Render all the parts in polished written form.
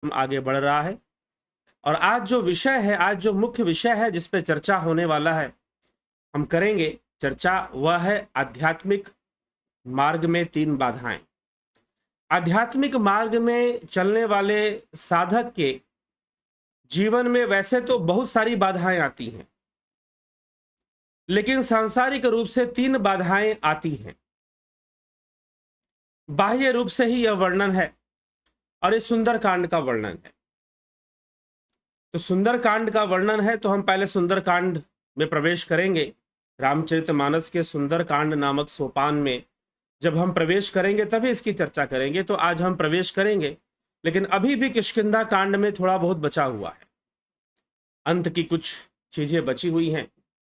आगे बढ़ रहा है। और आज जो विषय है, आज जो मुख्य विषय है जिस पे चर्चा होने वाला है, हम करेंगे चर्चा, वह है आध्यात्मिक मार्ग में 3 बाधाएं। आध्यात्मिक मार्ग में चलने वाले साधक के जीवन में वैसे तो बहुत सारी बाधाएं आती हैं, लेकिन सांसारिक रूप से 3 बाधाएं आती हैं। बाह्य रूप से ही यह वर्णन है और ये सुंदरकांड का वर्णन है। तो सुंदरकांड का वर्णन है तो हम पहले सुंदरकांड में प्रवेश करेंगे। रामचरितमानस के सुंदरकांड नामक सोपान में जब हम प्रवेश करेंगे तभी इसकी चर्चा करेंगे। तो आज हम प्रवेश करेंगे, लेकिन अभी भी किष्किंधा कांड में थोड़ा बहुत बचा हुआ है। अंत की कुछ चीजें बची हुई हैं,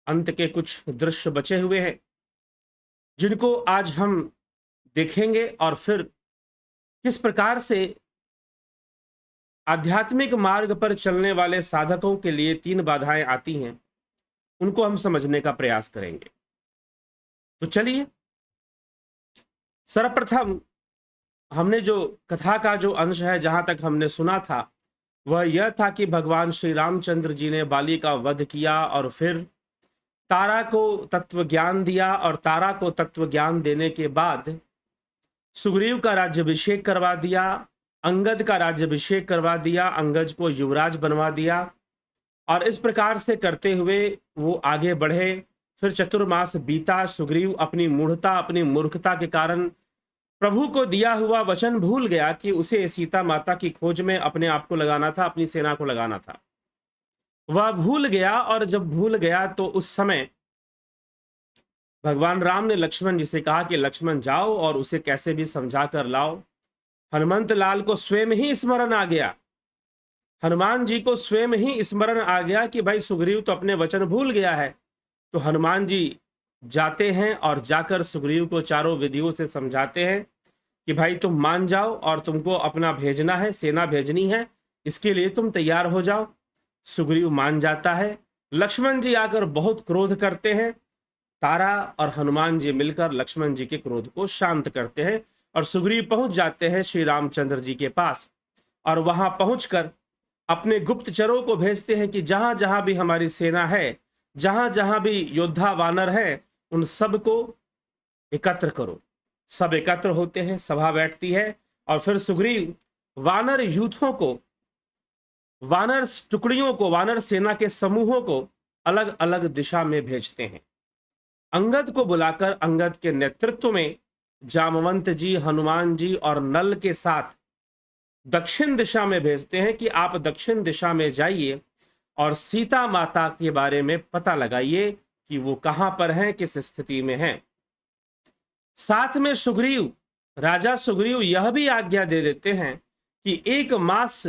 अंत के कुछ दृश्य बचे हुए हैं, जिनको आज हम देखेंगे और फिर किस प्रकार से आध्यात्मिक मार्ग पर चलने वाले साधकों के लिए 3 बाधाएं आती हैं, उनको हम समझने का प्रयास करेंगे। तो चलिए, सर्वप्रथम हमने जो कथा का जो अंश है, जहां तक हमने सुना था, वह यह था कि भगवान श्री रामचंद्र जी ने बाली का वध किया और फिर तारा को तत्व ज्ञान दिया, और तारा को तत्व ज्ञान देने के बाद सुग्रीव का राज्याभिषेक करवा दिया, अंगद का राज्याभिषेक करवा दिया, अंगद को युवराज बनवा दिया। और इस प्रकार से करते हुए वो आगे बढ़े। फिर चतुर्मास बीता, सुग्रीव अपनी मूढ़ता, अपनी मूर्खता के कारण प्रभु को दिया हुआ वचन भूल गया कि उसे सीता माता की खोज में अपने आप को लगाना था, अपनी सेना को लगाना था। वह भूल गया, और जब भूल गया तो उस समय भगवान राम ने लक्ष्मण जी से कहा कि लक्ष्मण जाओ और उसे कैसे भी समझा कर लाओ। हनुमंत लाल को स्वयं ही स्मरण आ गया, हनुमान जी को स्वयं ही स्मरण आ गया कि भाई सुग्रीव तो अपने वचन भूल गया है। तो हनुमान जी जाते हैं और जाकर सुग्रीव को चारों विधियों से समझाते हैं कि भाई तुम मान जाओ और तुमको अपना भेजना है, सेना भेजनी है, इसके लिए तुम तैयार हो जाओ। सुग्रीव मान जाता है। लक्ष्मण जी आकर बहुत क्रोध करते हैं। तारा और हनुमान जी मिलकर लक्ष्मण जी के क्रोध को शांत करते हैं और सुग्रीव पहुंच जाते हैं श्री रामचंद्र जी के पास। और वहां पहुंचकर अपने गुप्तचरों को भेजते हैं कि जहां जहां भी हमारी सेना है, जहां जहां भी योद्धा वानर है, उन सब को एकत्र करो। सब एकत्र होते हैं, सभा बैठती है, और फिर सुग्रीव वानर यूथों को, वानर टुकड़ियों को, वानर सेना के समूहों को अलग अलग दिशा में भेजते हैं। अंगद को बुलाकर अंगद के नेतृत्व में जामवंत जी, हनुमान जी और नल के साथ दक्षिण दिशा में भेजते हैं कि आप दक्षिण दिशा में जाइए और सीता माता के बारे में पता लगाइए कि वो कहां पर हैं, किस स्थिति में हैं। साथ में सुग्रीव, राजा सुग्रीव यह भी आज्ञा दे देते हैं कि 1 मास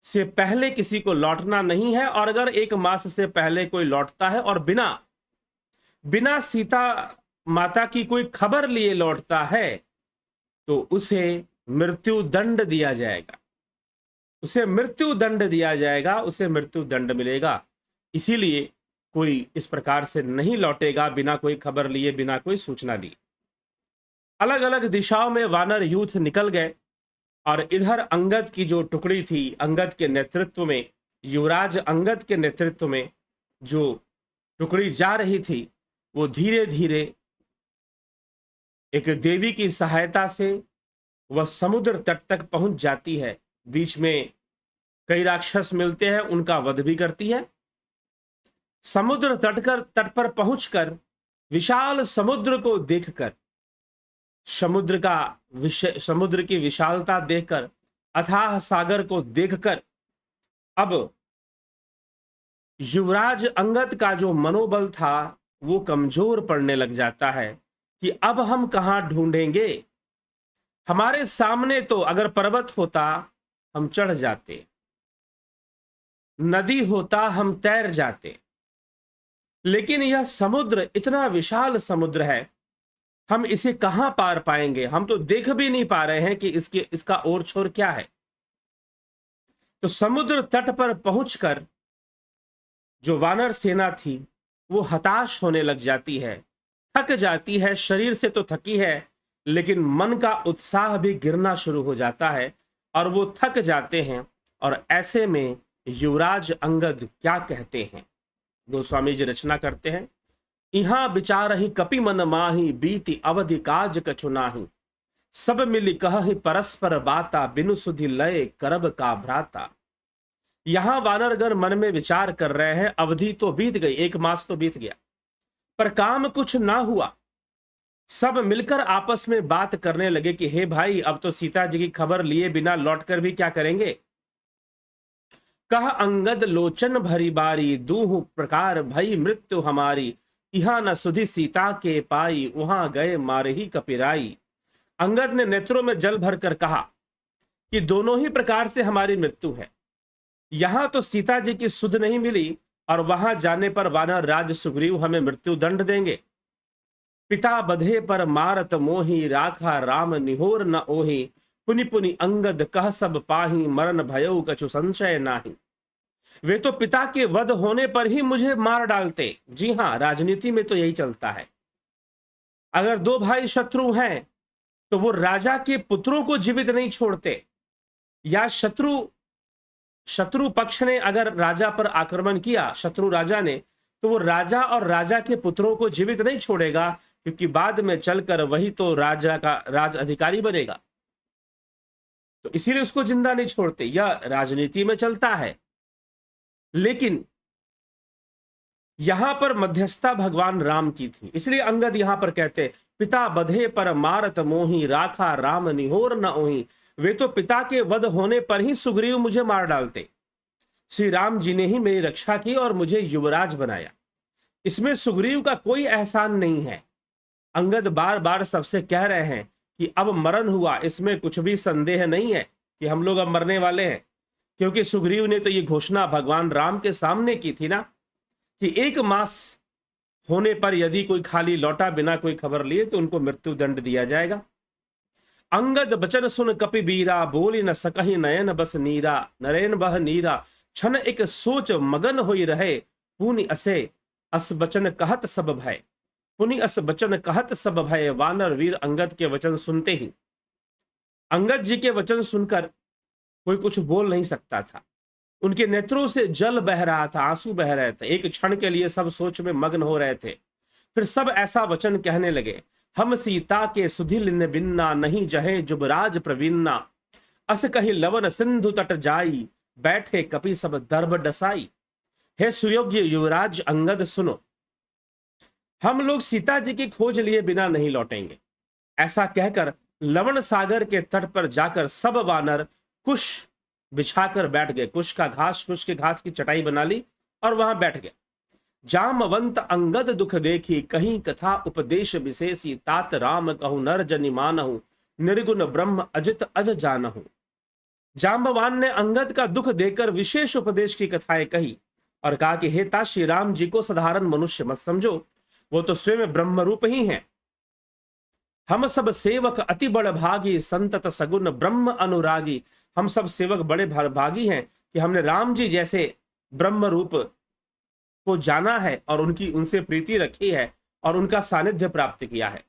से पहले किसी को लौटना नहीं है, और अगर 1 मास से पहले कोई लौटता है और बिना सीता माता की कोई खबर लिए लौटता है तो उसे मृत्यु दंड दिया जाएगा, उसे मृत्यु दंड दिया जाएगा, उसे मृत्यु दंड मिलेगा। इसीलिए कोई इस प्रकार से नहीं लौटेगा बिना कोई खबर लिए, बिना कोई सूचना लिए। अलग अलग दिशाओं में वानर यूथ निकल गए, और इधर अंगद की जो टुकड़ी थी, अंगद के नेतृत्व में, युवराज अंगद के नेतृत्व में जो टुकड़ी जा रही थी, वो धीरे धीरे एक देवी की सहायता से वह समुद्र तट तक पहुंच जाती है। बीच में कई राक्षस मिलते हैं, उनका वध भी करती है। समुद्र तट पर पहुंचकर विशाल समुद्र को देखकर, समुद्र की विशालता देखकर, अथाह सागर को देखकर अब युवराज अंगद का जो मनोबल था वो कमजोर पड़ने लग जाता है कि अब हम कहां ढूंढेंगे। हमारे सामने तो अगर पर्वत होता हम चढ़ जाते, नदी होता हम तैर जाते, लेकिन यह समुद्र इतना विशाल समुद्र है, हम इसे कहां पार पाएंगे। हम तो देख भी नहीं पा रहे हैं कि इसका ओर छोर क्या है। तो समुद्र तट पर पहुंचकर जो वानर सेना थी वो हताश होने लग जाती है, थक जाती है। शरीर से तो थकी है, लेकिन मन का उत्साह भी गिरना शुरू हो जाता है। और वो थक जाते हैं। और ऐसे में युवराज अंगद क्या कहते हैं, गोस्वामी जी रचना करते हैं। इहाँ विचार ही कपि मन माही, बीती अवधि काज कछु नाही। सब मिली कहि परस्पर बाता, बिनु सुधि लय करब का भ्राता। यहां वानरगण मन में विचार कर रहे हैं, अवधि तो बीत गई, 1 मास तो बीत गया, पर काम कुछ ना हुआ। सब मिलकर आपस में बात करने लगे कि हे भाई, अब तो सीता जी की खबर लिए बिना लौटकर भी क्या करेंगे। कह अंगद लोचन भरी बारी, दूह प्रकार भई मृत्यु हमारी। यहाँ न सुधि सीता के पाई, वहां गए मारही कपिराई। अंगद ने नेत्रों में जल भरकर कहा कि दोनों ही प्रकार से हमारी मृत्यु है। यहां तो सीता जी की सुध नहीं मिली, और वहां जाने पर वानर राज सुग्रीव हमें मृत्यु दंड देंगे। पिता बधे पर मारत मोही, राखा राम निहोर न ओही। पुनि पुनि अंगद कह सब पाही, मरण भयउ कछु संशय नाही। वे तो पिता के वध होने पर ही मुझे मार डालते। जी हां, राजनीति में तो यही चलता है। अगर 2 भाई शत्रु हैं तो वो राजा के पुत्रों को जीवित नहीं छोड़ते, या शत्रु पक्ष ने अगर राजा पर आक्रमण किया, शत्रु राजा ने, तो वो राजा और राजा के पुत्रों को जीवित नहीं छोड़ेगा, क्योंकि बाद में चलकर वही तो राजा का राज अधिकारी बनेगा। तो इसीलिए उसको जिंदा नहीं छोड़ते। यह राजनीति में चलता है। लेकिन यहां पर मध्यस्थता भगवान राम की थी, इसलिए अंगद यहां पर कहते पिता बधे पर मारत मोही, राखा राम निहोर न ओही। वे तो पिता के वध होने पर ही सुग्रीव मुझे मार डालते। श्री राम जी ने ही मेरी रक्षा की और मुझे युवराज बनाया, इसमें सुग्रीव का कोई एहसान नहीं है। अंगद बार बार सबसे कह रहे हैं कि अब मरण हुआ, इसमें कुछ भी संदेह नहीं है कि हम लोग अब मरने वाले हैं, क्योंकि सुग्रीव ने तो ये घोषणा भगवान राम के सामने की थी ना, कि 1 मास होने पर यदि कोई खाली लौटा बिना कोई खबर लिए तो उनको मृत्यु दंड दिया जाएगा। अंगद बचन सुन कपि बीरा, बोली न सकहि नयन बस नीरा। नरेन बह नीरा, क्षण एक सोच मगन होई रहे। पुनि अस बचन कहत सब भय, पुनि अस बचन कहत सब भय। वानर वीर अंगद के वचन सुनते ही, अंगद जी के वचन सुनकर कोई कुछ बोल नहीं सकता था। उनके नेत्रों से जल बह रहा था, आंसू बह रहे थे। एक क्षण के लिए सब सोच में मग्न हो रहे थे। फिर सब ऐसा वचन कहने लगे, हम सीता के सुधिल बिन्ना, नहीं जहे जुबराज प्रवीन्ना। अस कही लवन सिंधु तट जाई, बैठे कपि सब दर्भ डसाई। हे सुयोग्य युवराज अंगद सुनो, हम लोग सीता जी की खोज लिए बिना नहीं लौटेंगे। ऐसा कहकर लवण सागर के तट पर जाकर सब वानर कुश बिछाकर बैठ गए। कुश के घास की चटाई बना ली और वहां बैठ गए। जामवंत अंगद दुख देखी, कहीं कथा उपदेश विशेषी। तात राम कहूं नर जनि मानहु, निर्गुण ब्रह्म अजित अज जानहु। जाम्बवान ने अंगद का दुख देखकर विशेष उपदेश की कथाएं कही और कहा कि हे तात, श्री राम जी को साधारण मनुष्य मत समझो, वो तो स्वयं ब्रह्म रूप ही हैं। हम सब सेवक अति बड़ भागी, संतत सगुन ब्रह्म अनुरागी। हम सब सेवक बड़े भागी हैं कि हमने राम जी जैसे ब्रह्म रूप को जाना है और उनसे प्रीति रखी है और उनका सानिध्य प्राप्त किया है।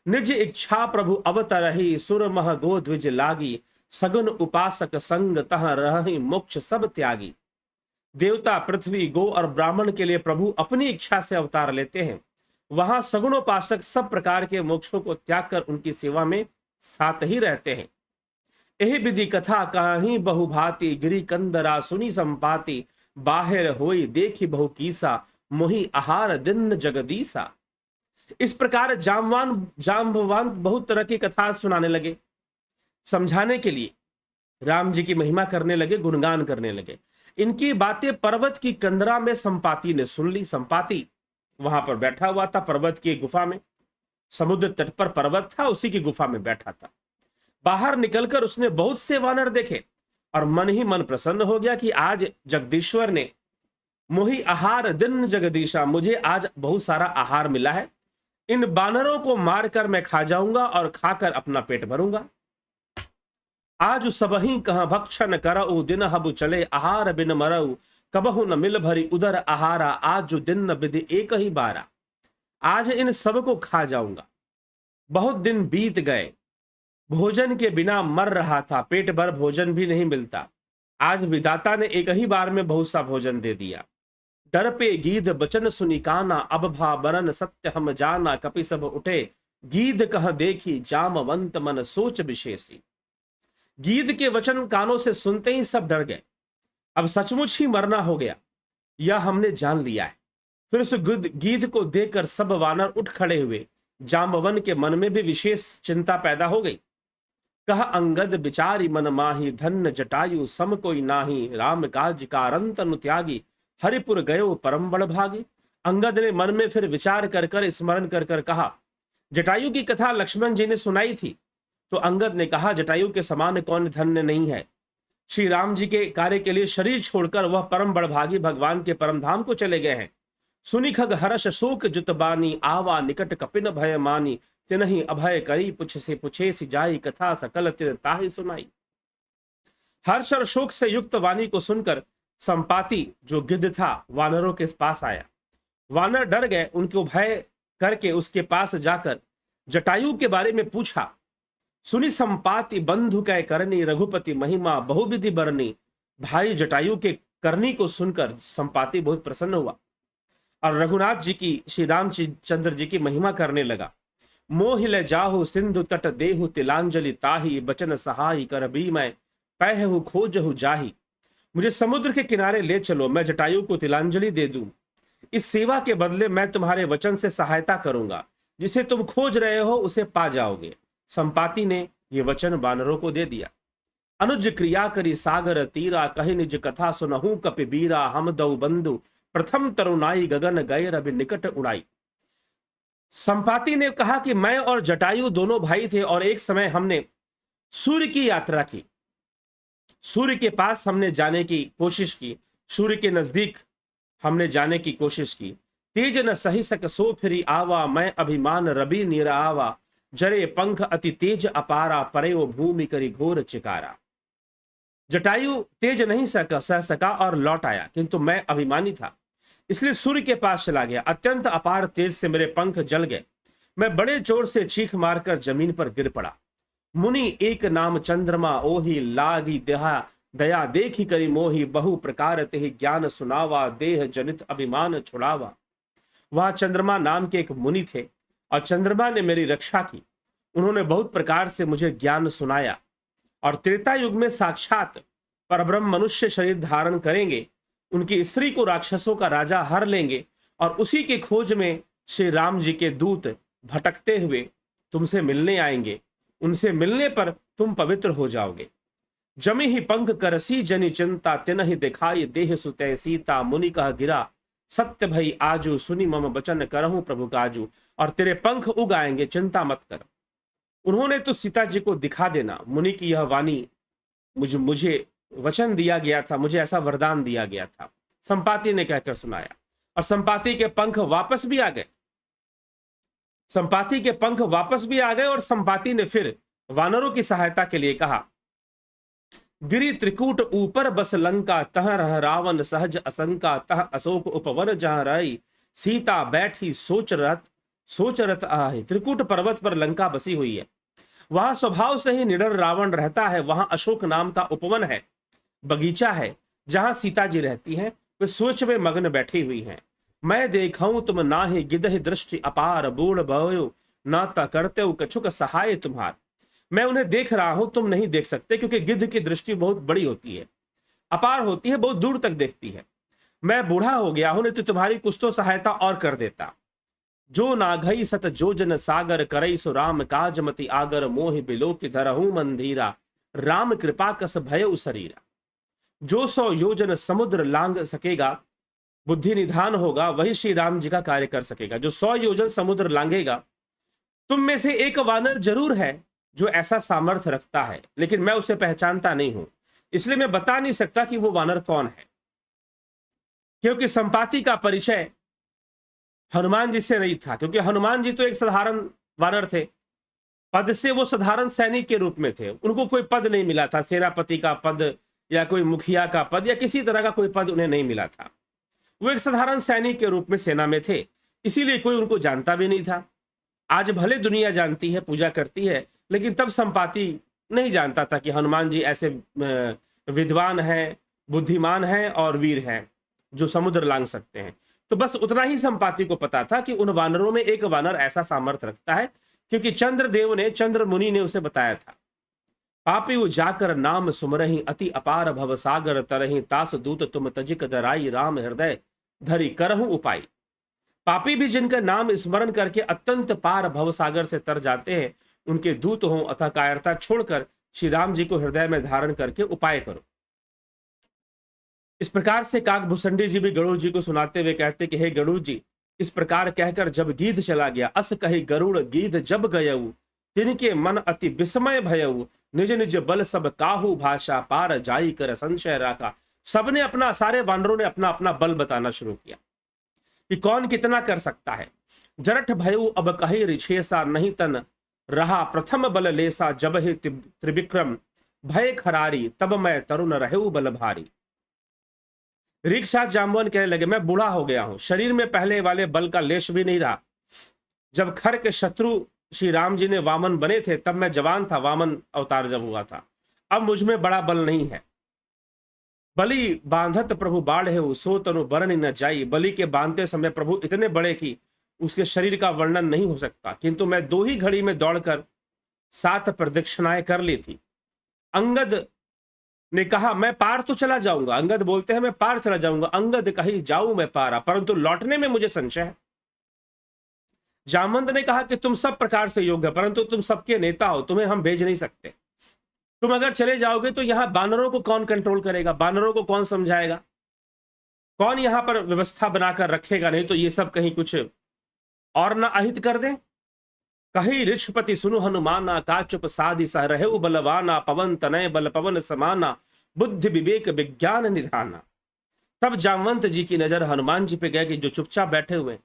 निज इच्छा प्रभु अवतरहि, सुर मह गो द्विज लागी। सगुन उपासक संग तह रहि, मोक्ष सब त्यागी। देवता, पृथ्वी, गो और ब्राह्मण के लिए प्रभु अपनी इच्छा से अवतार लेते हैं। वहां सगुणोपासक सब प्रकार के मोक्षों को त्याग कर उनकी सेवा में साथ ही रहते हैं। यही विधि कथा कहीं बहुभाति, गिरी कंदरा सुनी संपाति। बाहिर होई देखी बहु कीसा, मोहि आहार दिन जगदीसा। इस प्रकार जाम्बवान बहुत तरह की कथा सुनाने लगे, समझाने के लिए राम जी की महिमा करने लगे, गुणगान करने लगे। इनकी बातें पर्वत की कंदरा में संपाति ने सुन ली। संपाति वहां पर बैठा हुआ था पर्वत की गुफा में, समुद्र तट पर पर्वत था, उसी की गुफा में बैठा था। बाहर निकलकर उसने बहुत से वानर देखे और मन ही मन प्रसन्न हो गया कि आज जगदीश्वर ने मोहि आहार दिन जगदीशा, मुझे आज बहुत सारा आहार मिला है। इन बानरों को मारकर मैं खा जाऊंगा और खाकर अपना पेट भरूंगा। आज सबही कहां भक्षण करऊ, दिन हबु चले आहार बिन मरऊ। कबहु न मिल भरी उदर आहारा, आज दिन विधि एक ही बारा। आज इन सब को खा जाऊंगा। बहुत दिन बीत गए, भोजन के बिना मर रहा था, पेट भर भोजन भी नहीं मिलता। आज विधाता ने एक ही बार में बहुत सा भोजन दे दिया। डर पे गीध बचन सुनी काना, अब भा बरन सत्य हम जाना। कपि सब उठे गीध कह देखी, जामवंत मन सोच विशेषी। गीध के वचन कानों से सुनते ही सब डर गए। अब सचमुच ही मरना हो गया, यह हमने जान लिया है। फिर उस गीध को देखकर सब वानर उठ खड़े हुए। जाम्बवन के मन में भी विशेष चिंता पैदा हो गई। कह अंगद बिचारी मन माही, धन्य जटायु सम कोई नाही। राम काज कारंत अनु त्यागी, हरिपुर गयो परम बड़ भागी। अंगद ने मन में फिर विचार कर कर स्मरण कर कर कहा, जटायु की कथा लक्ष्मण जी ने सुनाई थी। तो अंगद ने कहा, जटायु के समान कौन धन्य नहीं है। श्री राम जी के कार्य के लिए शरीर छोड़कर वह परम बड़भागी भगवान के परम धाम को चले गए हैं। सुनि खग हर्ष शोक जुतबानी, आवा निकट कपिन भय मानी। तिनहि अभय करी पूछे सी जाई, कथा सकल तिन ताहि सुनाई। हर्ष और शोक से युक्त वाणी को सुनकर संपाति जो गिद्ध था वानरों के पास आया। वानर डर गए, उनको भय करके उसके पास जाकर जटायु के बारे में पूछा। सुनी संपाति बंधु कै करनी, रघुपति महिमा बहुविधि बरनी। भाई जटायु के करनी को सुनकर संपाति बहुत प्रसन्न हुआ और रघुनाथ जी की, श्री रामचंद्र जी की महिमा करने लगा। मोहिल जाहु सिंधु तट देहु, तिलांजलि ताही। बचन सहाय कर भी मैं पैहु खोजहु जाही। मुझे समुद्र के किनारे ले चलो, मैं जटायु को तिलांजलि दे दूं। इस सेवा के बदले मैं तुम्हारे वचन से सहायता करूंगा, जिसे तुम खोज रहे हो उसे पा जाओगे। संपाति ने ये वचन वानरों को दे दिया। अनुज क्रिया करी सागर तीरा, कही निज कथा सुनहु कपि बीरा। हम दऊ बंधु प्रथम तरुणाई, गगन गए रवि निकट उड़ाई। संपाति ने कहा कि मैं और जटायु दोनों भाई थे और एक समय हमने सूर्य की यात्रा की। सूर्य के पास हमने जाने की कोशिश की, सूर्य के नजदीक हमने जाने की कोशिश की। तेज न सही सक सो फिरी आवा, मैं अभिमान रवि निरावा। जरे पंख अति तेज अपारा, परेओ भूमि करी घोर चिकारा। जटायु तेज नहीं सह सका और लौट आया, किंतु मैं अभिमानी था, इसलिए सूर्य के पास चला गया। अत्यंत अपार तेज से मेरे पंख जल गए। मैं बड़े जोर से चीख मारकर जमीन पर गिर पड़ा। मुनि एक नाम चंद्रमा, ओही लागी देहा दया देखी करी मोही। बहु प्रकार ते ज्ञान सुनावा, देह जनित अभिमान छुड़ावा। वह चंद्रमा नाम के एक मुनि थे और चंद्रमा ने मेरी रक्षा की। उन्होंने बहुत प्रकार से मुझे ज्ञान सुनाया और त्रेता युग में साक्षात परब्रह्म मनुष्य शरीर धारण करेंगे। उनकी स्त्री को राक्षसों का राजा हर लेंगे और उसी के खोज में श्री राम जी के दूत भटकते हुए तुमसे मिलने आएंगे। उनसे मिलने पर तुम पवित्र हो जाओगे। जमी ही पंख करसी जनि चिंता, तिन ही दिखाई देह सुतय सीता। मुनि कह गिरा सत्य भई आजू, सुनी मम वचन करहूं प्रभु काजू। और तेरे पंख उग आएंगे, चिंता मत कर। उन्होंने तो सीता जी को दिखा देना। मुनि की यह वाणी मुझे वचन दिया गया था, मुझे ऐसा वरदान दिया गया था। संपाति ने कहकर सुनाया और संपाति के पंख वापस भी आ गए। संपाति के पंख वापस भी आ गए और संपाति ने फिर वानरों की सहायता के लिए कहा, गिरि त्रिकूट ऊपर बस लंका, तह रह रावण सहज असंका। तह अशोक उपवन जहां रही, सीता बैठी सोच रथ आए। त्रिकूट पर्वत पर लंका बसी हुई है, वहां स्वभाव से ही निडर रावण रहता है। वहां अशोक नाम का उपवन है, बगीचा है, जहां सीता जी रहती हैं। वे सोच में मग्न बैठी हुई हैं। मैं देखूं तुम नाहि, गिदहि दृष्टि अपार। बूढ़ भयो नाता करते हो कछुक सहाय तुम्हार। मैं उन्हें देख रहा हूं, तुम नहीं देख सकते, क्योंकि गिद्ध की दृष्टि बहुत बड़ी होती है, अपार होती है, बहुत दूर तक देखती है। मैं बूढ़ा हो गया हूं, नहीं तो तुम्हारी कुछ तो सहायता और कर देता। जो नाघई सत जोजन सागर, करई सो राम काज मति आगर। मोहि बिलो की धरहूं मंदीरा, राम कृपा कस भय शरीरा। जो 100 योजन समुद्र लांग सकेगा, बुद्धि निधान होगा, वही श्री राम जी का कार्य कर सकेगा। जो 100 योजन समुद्र लांघेगा। तुम में से एक वानर जरूर है जो ऐसा सामर्थ्य रखता है, लेकिन मैं उसे पहचानता नहीं हूं, इसलिए मैं बता नहीं सकता कि वो वानर कौन है। क्योंकि संपाति का परिचय हनुमान जी से नहीं था, क्योंकि हनुमान जी तो एक साधारण वानर थे। पद से वो साधारण सैनिक के रूप में थे, उनको कोई पद नहीं मिला था, सेनापति का पद या कोई मुखिया का पद या किसी तरह का कोई पद उन्हें नहीं मिला था। वो एक साधारण सैनिक के रूप में सेना में थे, इसीलिए कोई उनको जानता भी नहीं था। आज भले दुनिया जानती है, पूजा करती है, लेकिन तब संपाति नहीं जानता था कि हनुमान जी ऐसे विद्वान हैं, बुद्धिमान हैं और वीर हैं जो समुद्र लांघ सकते हैं। तो बस उतना ही संपाति को पता था कि उन वानरों में एक वानर ऐसा सामर्थ्य रखता है, क्योंकि चंद्रदेव ने, चंद्र मुनि ने उसे बताया था। पापी जाकर नाम सुमरहि अति अपार भव सागर तरहि तास दूत तुम तजिक दराई राम हृदय धरि करहु उपाय। पापी भी जिनका नाम स्मरण करके अत्यंत पार भव सागर से तर जाते हैं, उनके दूत हों अथवा कायरता छोड़कर श्री राम जी को हृदय में धारण करके उपाय करो। इस प्रकार से काकभूषणी जी भी गरुड़ जी को सुनाते हुए कहते कि हे गरुड़ जी, इस प्रकार कहकर जब गीध चला गया, अस कही गरुड़ गीध जब गयऊ, तिनके मन अति विस्मय भयऊ, निज निज बल सब काहू भाषा, पार जाई कर संशय राखा। सबने अपना, सारे वानरों ने अपना अपना बल बताना शुरू किया कि कौन कितना कर सकता है। जरठ भयऊ अब कही रिछेसा, नहीं तन रहा प्रथम बल लेसा, जब हे त्रिविक्रम भय खरारी, तब मैं तरुण रहू बल भारी। ऋक्षात जाम्बवन कहने लगे, मैं बूढ़ा हो गया हूं, शरीर में पहले वाले बल का लेश भी नहीं रहा। जब खर के शत्रु श्री राम जी ने वामन बने थे तब मैं जवान था, वामन अवतार जब हुआ था। अब मुझ में बड़ा बल नहीं है। बलि बांधत प्रभु बाढ़ है, सो तनु बरन न जाई। बलि के बांधते समय प्रभु इतने बड़े कि उसके शरीर का वर्णन नहीं हो सकता, किंतु मैं 2 ही घड़ी में दौड़कर 7 प्रदक्षिणाएं कर ली थी। अंगद ने कहा मैं पार तो चला जाऊंगा, अंगद बोलते हैं मैं पार चला जाऊंगा, अंगद कही जाऊं मैं पारा, परंतु लौटने में मुझे संशय है। जामवंत ने कहा कि तुम सब प्रकार से योग्य, परंतु तुम सबके नेता हो, तुम्हें हम भेज नहीं सकते। तुम अगर चले जाओगे तो यहां बानरों को कौन कंट्रोल करेगा, बानरों को कौन समझाएगा, कौन यहां पर व्यवस्था बनाकर रखेगा, नहीं तो ये सब कहीं कुछ और ना अहित कर दें। कही ऋषपति सुनु हनुमाना, का चुप साधि सह रहे बलवाना, पवन तनय बल पवन समाना, बुद्धि विवेक विज्ञान निधाना। तब जामवंत जी की नजर हनुमान जी पे गए कि जो चुपचाप बैठे हुए,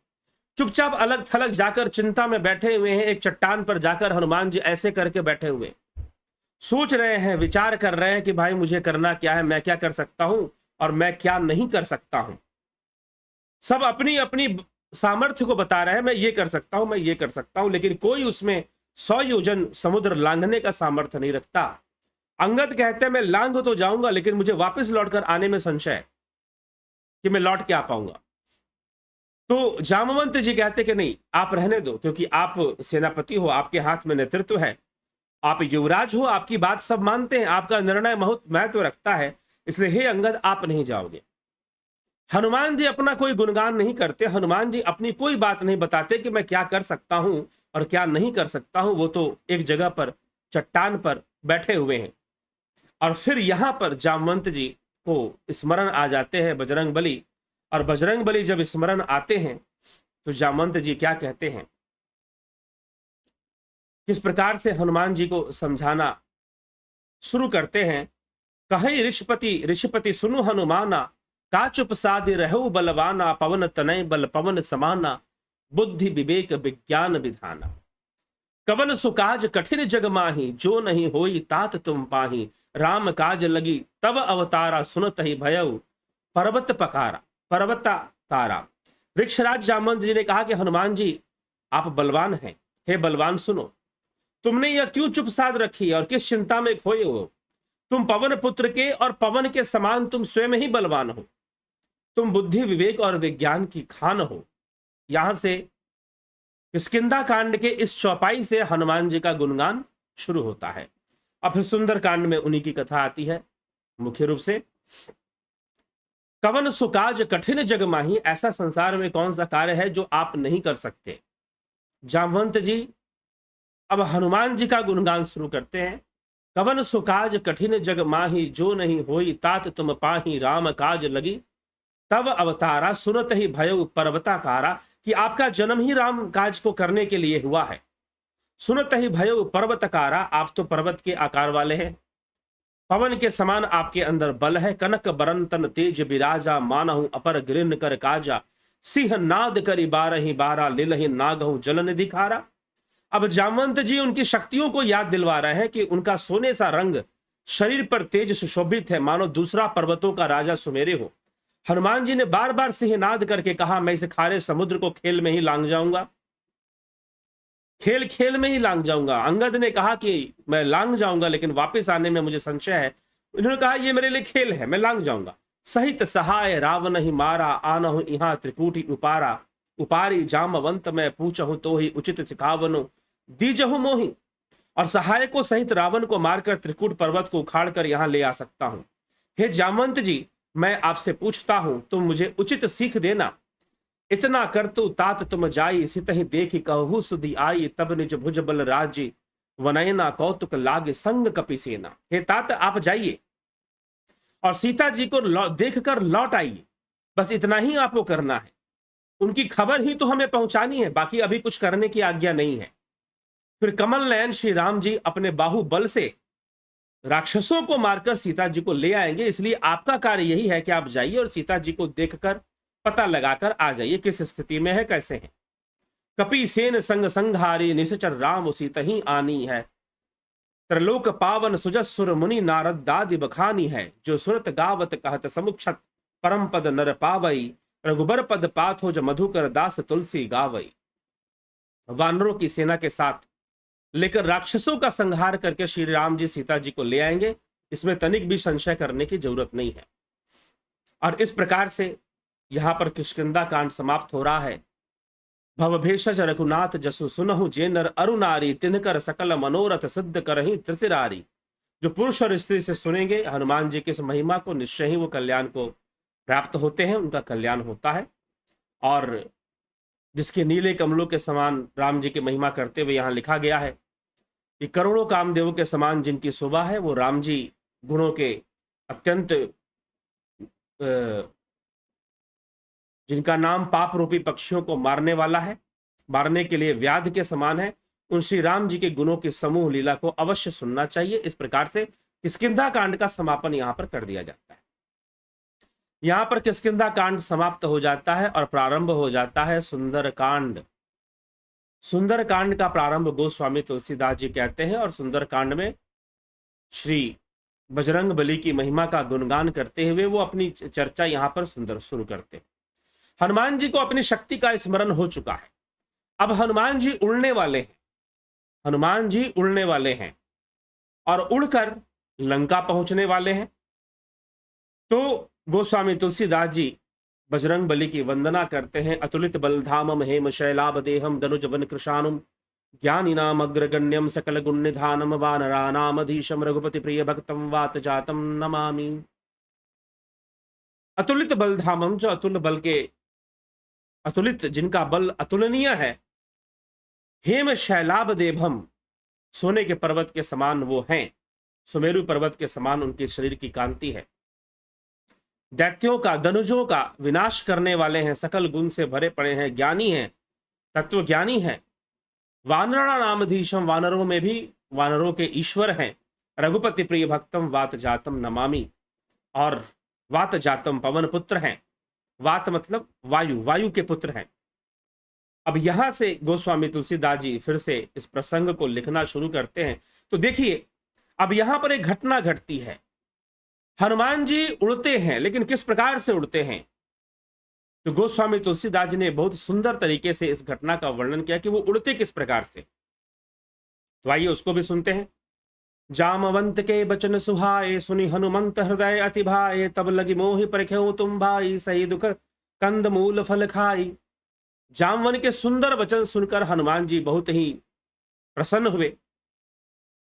चुपचाप अलग थलग जाकर चिंता में बैठे हुए हैं। एक चट्टान पर जाकर हनुमान जी ऐसे करके बैठे हुए सोच रहे हैं, विचार कर रहे हैं कि भाई मुझे करना क्या है, मैं क्या कर सकता हूं और मैं क्या नहीं कर सकता हूं। सब अपनी अपनी सामर्थ्य को बता रहे हैं, मैं ये कर सकता हूं, मैं ये कर सकता हूं, लेकिन कोई उसमें 100 योजन समुद्र लांघने का सामर्थ्य नहीं रखता। अंगद कहते हैं मैं लांघ तो जाऊंगा, लेकिन मुझे वापस लौटकर आने में संशय है कि मैं लौट के आ पाऊंगा। तो जामवंत जी कहते कि नहीं, आप रहने दो, क्योंकि आप सेनापति हो, आपके हाथ में नेतृत्व है, आप युवराज हो, आपकी बात सब मानते हैं, आपका निर्णय बहुत महत्व रखता है, इसलिए हे अंगद आप नहीं जाओगे। हनुमान जी अपना कोई गुणगान नहीं करते, हनुमान जी अपनी कोई बात नहीं बताते कि मैं क्या कर सकता हूं और क्या नहीं कर सकता हूं। वो तो एक जगह पर चट्टान पर बैठे हुए हैं। और फिर यहां पर जामवंत जी को स्मरण आ जाते हैं बजरंग बली, और बजरंग बली जब स्मरण आते हैं तो जामवंत जी क्या कहते हैं, किस प्रकार से हनुमान जी को समझाना शुरू करते हैं। कहीं ऋषपति सुनु हनुमाना, का चुप साधि रहु बलवाना, पवन तनय बल पवन समाना, बुद्धि विवेक विज्ञान विधाना। कवन सुकाज कठिन जग माही, जो नहीं होई तात तुम पाही, राम काज लगी तब अवतारा, सुनत ही भयऊ पर्वत पकारा पर्वताकारा। वृक्षराज जामवंत जी ने कहा कि हनुमान जी आप बलवान हैं, हे बलवान सुनो, तुमने यह क्यों चुप साध रखी और किस चिंता में खोए हो। तुम पवन पुत्र के और पवन के समान तुम स्वयं ही बलवान हो, तुम बुद्धि विवेक और विज्ञान की खान हो। यहां से किष्किंधा कांड के इस चौपाई से हनुमान जी का गुणगान शुरू होता है। अब फिर सुंदर कांड में उन्हीं की कथा आती है मुख्य रूप से। कवन सुकाज कठिन जग माही, ऐसा संसार में कौन सा कार्य है जो आप नहीं कर सकते। जामवंत जी अब हनुमान जी का गुणगान शुरू करते हैं। कवन सुकाज कठिन जग माही, जो नहीं होई तात तुम पाही, राम काज लगी तब अवतारा, सुनत ही भयउ पर्वताकारा, कि आपका जन्म ही राम काज को करने के लिए हुआ है। सुनत ही भयउ पर्वतकारा, आप तो पर्वत के आकार वाले हैं, पवन के समान आपके अंदर बल है। कनक बरन तन तेज बिराजा, मानहु अपर गिरिन कर काजा, सिंह नाद करी 12 बारा, लिलहि नागहु जलन दिखारा। अब जामवंत जी उनकी शक्तियों को याद दिलवा रहे हैं कि उनका सोने सा रंग, शरीर पर तेज सुशोभित है, मानो दूसरा पर्वतों का राजा सुमेरे हो। हनुमान जी ने बार बार सिंहनाद करके कहा मैं इस खारे समुद्र को खेल में ही लांघ जाऊंगा। खेल खेल में ही लांग जाऊंगा। अंगद ने कहा कि मैं लांग जाऊंगा, लेकिन वापस आने में मुझे संशय है। इन्होंने कहा ये मेरे लिए खेल है, मैं लांग जाऊंगा। सहित सहाय रावण ही मारा, आनहु इहाँ त्रिकूटी उपारा। उपारी जामवंत मैं पूछहु तो ही उचित सिखावनो, दीजहु मोहि। और सहाय को सहित रावण को मारकर त्रिकूट पर्वत को उखाड़कर यहां ले आ सकता हूं। हे जामवंत जी, मैं आपसे पूछता हूं, तुम मुझे उचित सीख देना। इतना कर तू तात तुम जाई, सितहि देखी कहु सुधि आई। तब निज भुज बल राजी, वनयना कौतुक लागे संग कपि सेना। हे तात, आप जाइए और सीता जी को देखकर लौट आइए, बस इतना ही आपको करना है। उनकी खबर ही तो हमें पहुंचानी है, बाकी अभी कुछ करने की आज्ञा नहीं है। फिर कमल नयन श्री राम जी अपने बाहुबल से राक्षसों को मारकर सीता जी को ले आएंगे, इसलिए आपका कार्य यही है कि आप जाइए और सीता जी को देखकर पता लगाकर आ जाइए किस स्थिति में है, कैसे है। कपि सेन संग संघारी, निश्चर राम सीता ही आनी है। त्रिलोक पावन सुजसुर मुनि नारद दादि बखानी है। जो सुरत गावत कहत समुक्षत, परम पद नर पावई। रघुबर पद पाथो जो मधुकर दास तुलसी गावई। वानरों की सेना के साथ लेकर राक्षसों का संहार करके श्री राम जी सीता जी को ले आएंगे, इसमें तनिक भी संशय करने की जरूरत नहीं है। और इस प्रकार से यहां पर किष्किंधा कांड समाप्त हो रहा है। भवभेषज रघुनाथ जसु सुनहु, जे नर अरुनारी। तिनकर सकल मनोरथ सिद्ध करहि त्रिशिरारी। जो पुरुष और स्त्री से सुनेंगे हनुमान जी के इस महिमा को, निश्चय ही वो कल्याण को प्राप्त होते हैं, उनका कल्याण होता है। और जिसके नीले कमलों के समान राम जी की महिमा करते हुए यहां लिखा गया है कि करोड़ों कामदेवों के समान जिनकी शोभा है, वो राम जी गुणों के अत्यंत जिनका नाम पाप रूपी पक्षियों को मारने वाला है, मारने के लिए व्याध के समान है, उन श्री राम जी के गुणों की समूह लीला को अवश्य सुनना चाहिए। इस प्रकार से किष्किंधा कांड का समापन यहां पर कर दिया जाता है। यहां पर किष्किंधा कांड समाप्त हो जाता है और प्रारंभ हो जाता है सुंदर कांड। सुंदर कांड का प्रारंभ गोस्वामी तुलसीदास जी कहते हैं और सुंदर कांड में श्री बजरंग बली की महिमा का गुणगान करते हुए वो अपनी चर्चा यहां पर सुंदर शुरू करते हैं। हनुमान जी को अपनी शक्ति का स्मरण हो चुका है। अब हनुमान जी उड़ने वाले हैं, हनुमान जी उड़ने वाले हैं और उड़कर लंका पहुंचने वाले हैं। तो गोस्वामी तुलसीदास जी बजरंग बली की वंदना करते हैं। अतुलित बलधामम हेम शैलाभ देहम दनुज वन कृशानुम, ज्ञानिनाम अग्रगण्यम सकल गुण निधानम, वानरानामधीशम रघुपति प्रिय भक्तम वात जातम नमामि। अतुलित बलधामम, जो अतुल बल के, अतुलित जिनका बल अतुलनीय है। हेम शैलाभ देवम, सोने के पर्वत के समान वो हैं, सुमेरु पर्वत के समान उनके शरीर की कांति है। दैत्यों का, दनुजों का विनाश करने वाले हैं, सकल गुण से भरे पड़े हैं, ज्ञानी हैं, तत्व ज्ञानी हैं। वानरा नामधीशम, वानरों में भी वानरों के ईश्वर हैं। रघुपति प्रिय भक्तम वात जातम नमामि, और वात जातम पवन पुत्र हैं। वात मतलब वायु, वायु के पुत्र हैं। अब यहां से गोस्वामी तुलसीदास जी फिर से इस प्रसंग को लिखना शुरू करते हैं। तो देखिए, अब यहां पर एक घटना घटती है। हनुमान जी उड़ते हैं, लेकिन किस प्रकार से उड़ते हैं? तो गोस्वामी तुलसीदास जी ने बहुत सुंदर तरीके से इस घटना का वर्णन किया कि वो उड़ते किस प्रकार से। तो आइए उसको भी सुनते हैं। जामवंत के बचन सुहाए, सुनि हनुमंत हृदय अति भाए। तब लगी मोहि परख्यो तुम भाई, सही दुख कंद मूल फल खाई। जामवन के सुंदर वचन सुनकर हनुमान जी बहुत ही प्रसन्न हुए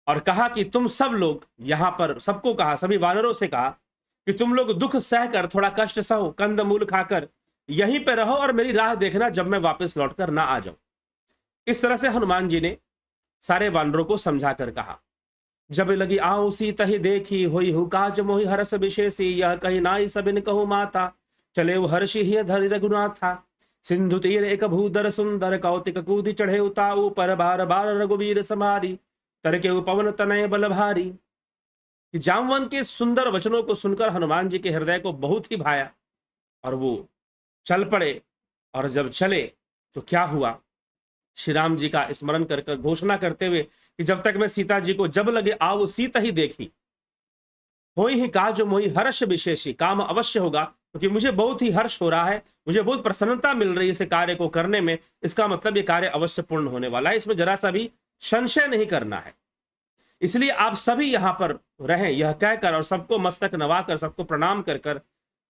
और कहा कि तुम सब लोग यहां पर, सबको कहा, सभी वानरों से कहा कि तुम लोग दुख सहकर, थोड़ा कष्ट सहो, कंद मूल खाकर यहीं पे रहो और मेरी राह देखना जब मैं वापस लौटकर ना आ जाऊं। इस तरह से हनुमान जी ने सारे वानरों को समझा कर कहा। जब लगी आऊं सीता ही देखी, होई हु काज मोहि हरस विशेषी। यह कही नाई सबिन कहु माता, चले वो हर्षि ही धरि रघुनाथा। सिंधु तीर एक भूधर सुंदर, कौतिक कूदि चढ़े उताऊ। पर बार बार रघुवीर समारी, तरके पवन तनय बल भारी। जामवन के सुंदर वचनों को सुनकर हनुमान जी के हृदय को बहुत ही भाया और वो चल पड़े। और जब चले तो क्या हुआ, श्री राम जी का स्मरण कर घोषणा करते हुए कि जब तक मैं सीता जी को, जब लगे आओ सीता ही देखी, होई ही काज मोहि हर्ष विशेषी। काम अवश्य होगा, क्योंकि मुझे बहुत ही हर्ष हो रहा है, मुझे बहुत प्रसन्नता मिल रही है इस कार्य को करने में। इसका मतलब ये कार्य अवश्य पूर्ण होने वाला है, इसमें जरा सा भी संशय नहीं करना है। इसलिए आप सभी यहां पर रहें, यह कहकर और सबको मस्तक नवाकर, सबको प्रणाम कर कर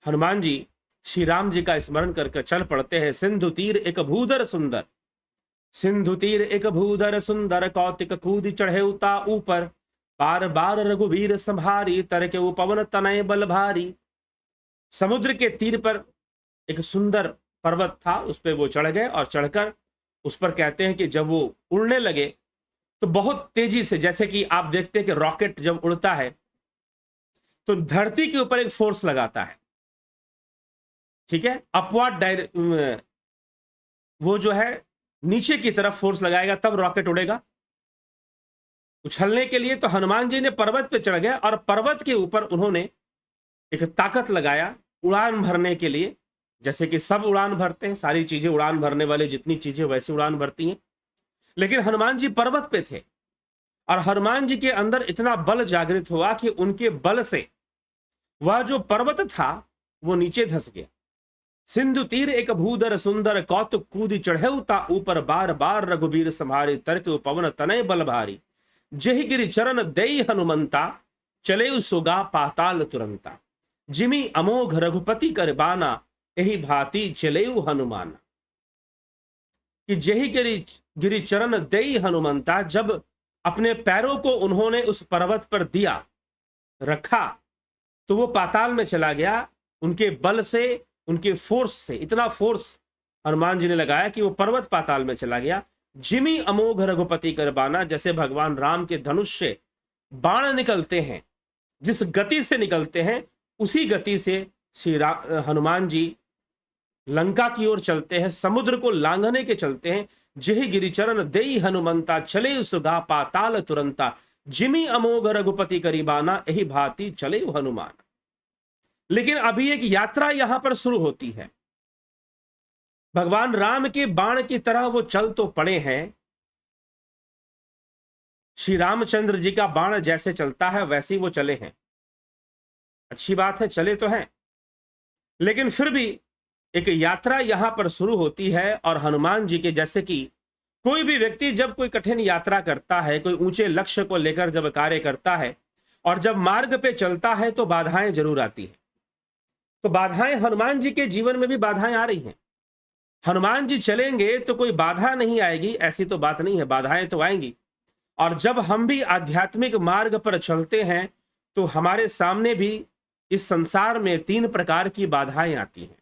हनुमान जी श्री राम जी का स्मरण करके चल पड़ते हैं। सिंधु तीर एक भूधर सुंदर, सिंधु तीर एक भूधर सुंदर, कौतिक कूद चढ़े उता ऊपर, बार बार रघुवीर संभारी, तर के पवन तनय बल भारी। समुद्र के तीर पर एक सुंदर पर्वत था, उस पर वो चढ़ गए और चढ़कर उस पर कहते हैं कि जब वो उड़ने लगे तो बहुत तेजी से, जैसे कि आप देखते हैं कि रॉकेट जब उड़ता है तो धरती के ऊपर एक फोर्स लगाता है, ठीक है, अपवर्ड वो जो है नीचे की तरफ फोर्स लगाएगा तब रॉकेट उड़ेगा। उछलने के लिए तो हनुमान जी ने पर्वत पे चढ़ गए और पर्वत के ऊपर उन्होंने एक ताकत लगाया उड़ान भरने के लिए, जैसे कि सब उड़ान भरते हैं, सारी चीजें उड़ान भरने वाले जितनी चीजें वैसी उड़ान भरती हैं। लेकिन हनुमान जी पर्वत पे थे और हनुमान जी के अंदर इतना बल जागृत हुआ कि उनके बल से वह जो पर्वत था वो नीचे धंस गया। सिंधु तीर एक भूधर सुंदर, कौतुक कूदी चढ़े उता ऊपर, बार बार रघुबीर संभारी, तर्क पवन तनय बल भारी। जहि गिरि चरण देई हनुमंता, चले सुगा पाताल तुरंता। जिमी अमोघ रघुपति कर बाना, यही भांति चले हनुमाना। कि जही गिरि चरण देई हनुमंता, जब अपने पैरों को उन्होंने उस पर्वत पर दिया, रखा, तो वो पाताल में चला गया। उनके बल से, उनके फोर्स से, इतना फोर्स हनुमान जी ने लगाया कि वो पर्वत पाताल में चला गया। जिमी अमोघ रघुपति कर बाना, जैसे भगवान राम के धनुष से बाण निकलते हैं, जिस गति से निकलते हैं उसी गति से श्री हनुमान जी लंका की ओर चलते हैं, समुद्र को लांघने के चलते हैं। जेहि गिरिचरण देई हनुमंता, चले सुगा पाताल तुरंता। जिमी अमोघ रघुपति करीबाना, यही भांति चले हनुमान। लेकिन अभी एक यात्रा यहां पर शुरू होती है। भगवान राम के बाण की तरह वो चल तो पड़े हैं, श्री रामचंद्र जी का बाण जैसे चलता है वैसे ही वो चले हैं। अच्छी बात है, चले तो हैं, लेकिन फिर भी एक यात्रा यहां पर शुरू होती है। और हनुमान जी के, जैसे कि कोई भी व्यक्ति जब कोई कठिन यात्रा करता है, कोई ऊंचे लक्ष्य को लेकर जब कार्य करता है और जब मार्ग पे चलता है तो बाधाएं जरूर आती है। तो बाधाएं, हनुमान जी के जीवन में भी बाधाएं आ रही हैं। हनुमान जी चलेंगे तो कोई बाधा नहीं आएगी, ऐसी तो बात नहीं है, बाधाएं तो आएंगी। और जब हम भी आध्यात्मिक मार्ग पर चलते हैं तो हमारे सामने भी इस संसार में 3 प्रकार की बाधाएं आती हैं।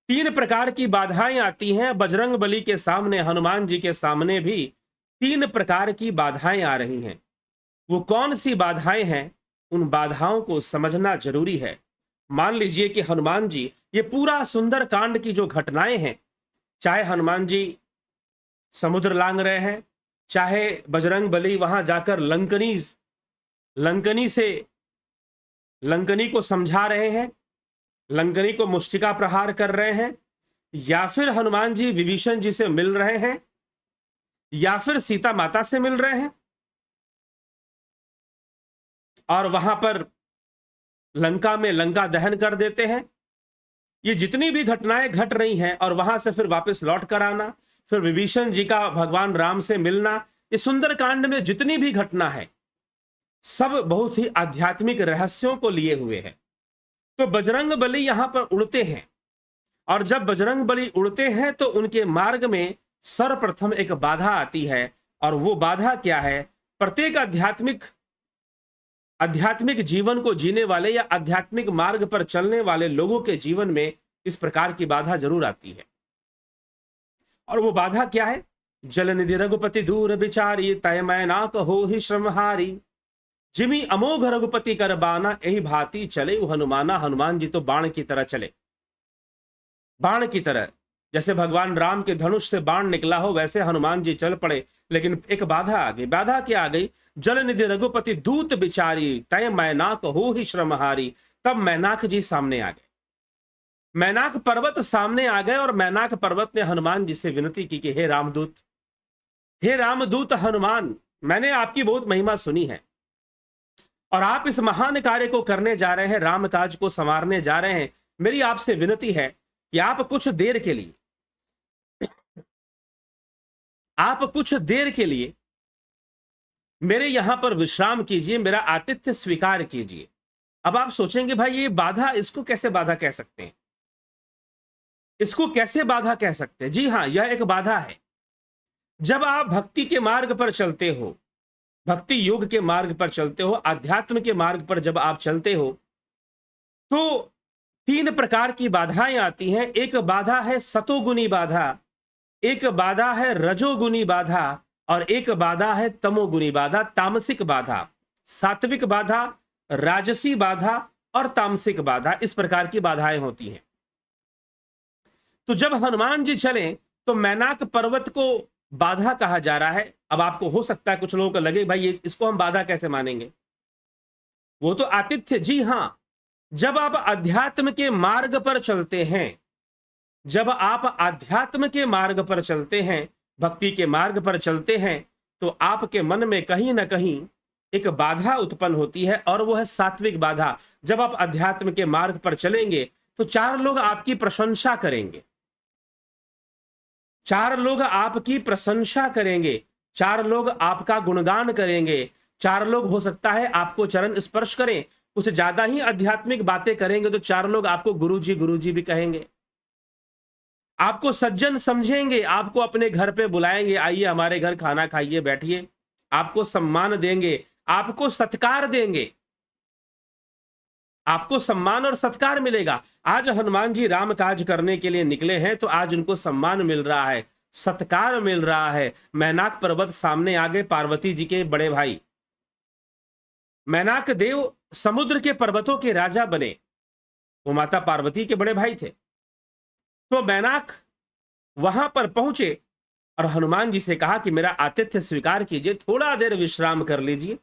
3 प्रकार की बाधाएं आती हैं। बजरंग बली के सामने, हनुमान जी के सामने भी 3 प्रकार की बाधाएं आ रही हैं। वो कौन सी बाधाएं हैं, उन बाधाओं को समझना जरूरी है। मान लीजिए कि हनुमान जी, ये पूरा सुंदर कांड की जो घटनाएं हैं, चाहे हनुमान जी समुद्र लांघ रहे हैं, चाहे बजरंग बली वहां जाकर लंकनी को समझा रहे हैं, लंकनी को मुष्टिका प्रहार कर रहे हैं, या फिर हनुमान जी विभीषण जी से मिल रहे हैं, या फिर सीता माता से मिल रहे हैं और वहां पर लंका में लंका दहन कर देते हैं। ये जितनी भी घटनाएं घट रही हैं और वहां से फिर वापस लौट कर आना, फिर विभीषण जी का भगवान राम से मिलना, ये सुंदर कांड में जितनी भी घटना है सब बहुत ही आध्यात्मिक रहस्यों को लिए हुए है। तो बजरंग बली यहां पर उड़ते हैं और जब बजरंग बली उड़ते हैं तो उनके मार्ग में सर्वप्रथम एक बाधा आती है। और वो बाधा क्या है? प्रत्येक आध्यात्मिक जीवन को जीने वाले या आध्यात्मिक मार्ग पर चलने वाले लोगों के जीवन में इस प्रकार की बाधा जरूर आती है। और वो बाधा क्या है? जलनिधि रघुपति दूर बिचारी, तय मैनाक हो ही श्रमहारी। जिमी अमोघ रघुपति कर बाना, यही भांति चले हनुमाना। हनुमान जी तो बाण की तरह चले, बाण की तरह, जैसे भगवान राम के धनुष से बाण निकला हो वैसे हनुमान जी चल पड़े। लेकिन एक बाधा आ गई। बाधा क्या आ गई? जलनिधि रघुपति दूत बिचारी, तय मैनाक हो ही श्रमहारी। तब मैनाक जी सामने आ गए, मैनाक पर्वत सामने आ गए और मैनाक पर्वत ने हनुमान जी से विनती की कि हे रामदूत हनुमान, मैंने आपकी बहुत महिमा सुनी है, और आप इस महान कार्य को करने जा रहे हैं, राम काज को संवारने जा रहे हैं। मेरी आपसे विनती है कि आप कुछ देर के लिए, मेरे यहां पर विश्राम कीजिए, मेरा आतिथ्य स्वीकार कीजिए। अब आप सोचेंगे भाई ये बाधा, इसको कैसे बाधा कह सकते हैं, इसको कैसे बाधा कह सकते हैं? जी हां, यह एक बाधा है। जब आप भक्ति के मार्ग पर चलते हो, भक्ति योग के मार्ग पर चलते हो, आध्यात्म के मार्ग पर जब आप चलते हो, तो 3 प्रकार की बाधाएं आती हैं। एक बाधा है सतोगुनी बाधा, एक बाधा है रजोगुनी बाधा, और एक बाधा है तमोगुनी बाधा, तामसिक बाधा। सात्विक बाधा, राजसी बाधा और तामसिक बाधा, इस प्रकार की बाधाएं होती हैं। तो जब हनुमान जी चले तो मैनाक पर्वत को बाधा कहा जा रहा है। अब आपको हो सकता है कुछ लोगों को लगे भाई इसको हम बाधा कैसे मानेंगे, वो तो आतिथ्य। जी हां, जब आप अध्यात्म के मार्ग पर चलते हैं, जब आप आध्यात्म के मार्ग पर चलते हैं, भक्ति के मार्ग पर चलते हैं, तो आपके मन में कहीं ना कहीं एक बाधा उत्पन्न होती है, और वो है सात्विक बाधा। जब आप अध्यात्म के मार्ग पर चलेंगे तो 4 लोग आपकी प्रशंसा करेंगे, 4 लोग आपकी प्रशंसा करेंगे, 4 लोग आपका गुणगान करेंगे, 4 लोग हो सकता है आपको चरण स्पर्श करें। कुछ ज्यादा ही आध्यात्मिक बातें करेंगे तो 4 लोग आपको गुरुजी भी कहेंगे, आपको सज्जन समझेंगे, आपको अपने घर पे बुलाएंगे, आइए हमारे घर खाना खाइए, बैठिए, आपको सम्मान देंगे, आपको सत्कार देंगे, आपको सम्मान और सत्कार मिलेगा। आज हनुमान जी राम काज करने के लिए निकले हैं, तो आज उनको सम्मान मिल रहा है, सत्कार मिल रहा है। मैनाक पर्वत सामने आ गए, पार्वती जी के बड़े भाई मैनाक देव समुद्र के पर्वतों के राजा बने, वो माता पार्वती के बड़े भाई थे। तो मैनाक वहां पर पहुंचे और हनुमान जी से कहा कि मेरा आतिथ्य स्वीकार कीजिए, थोड़ा देर विश्राम कर लीजिए,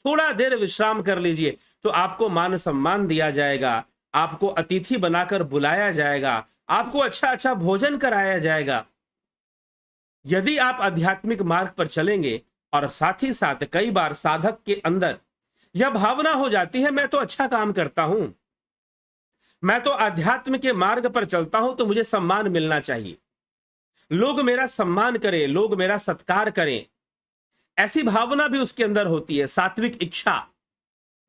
थोड़ा देर विश्राम कर लीजिए, तो आपको मान सम्मान दिया जाएगा, आपको अतिथि बनाकर बुलाया जाएगा, आपको अच्छा अच्छा भोजन कराया जाएगा। यदि आप आध्यात्मिक मार्ग पर चलेंगे, और साथ ही साथ कई बार साधक के अंदर यह भावना हो जाती है मैं तो अच्छा काम करता हूं, मैं तो आध्यात्म के मार्ग पर चलता हूं, तो मुझे सम्मान मिलना चाहिए, लोग मेरा सम्मान करें, लोग मेरा सत्कार करें, ऐसी भावना भी उसके अंदर होती है, सात्विक इच्छा।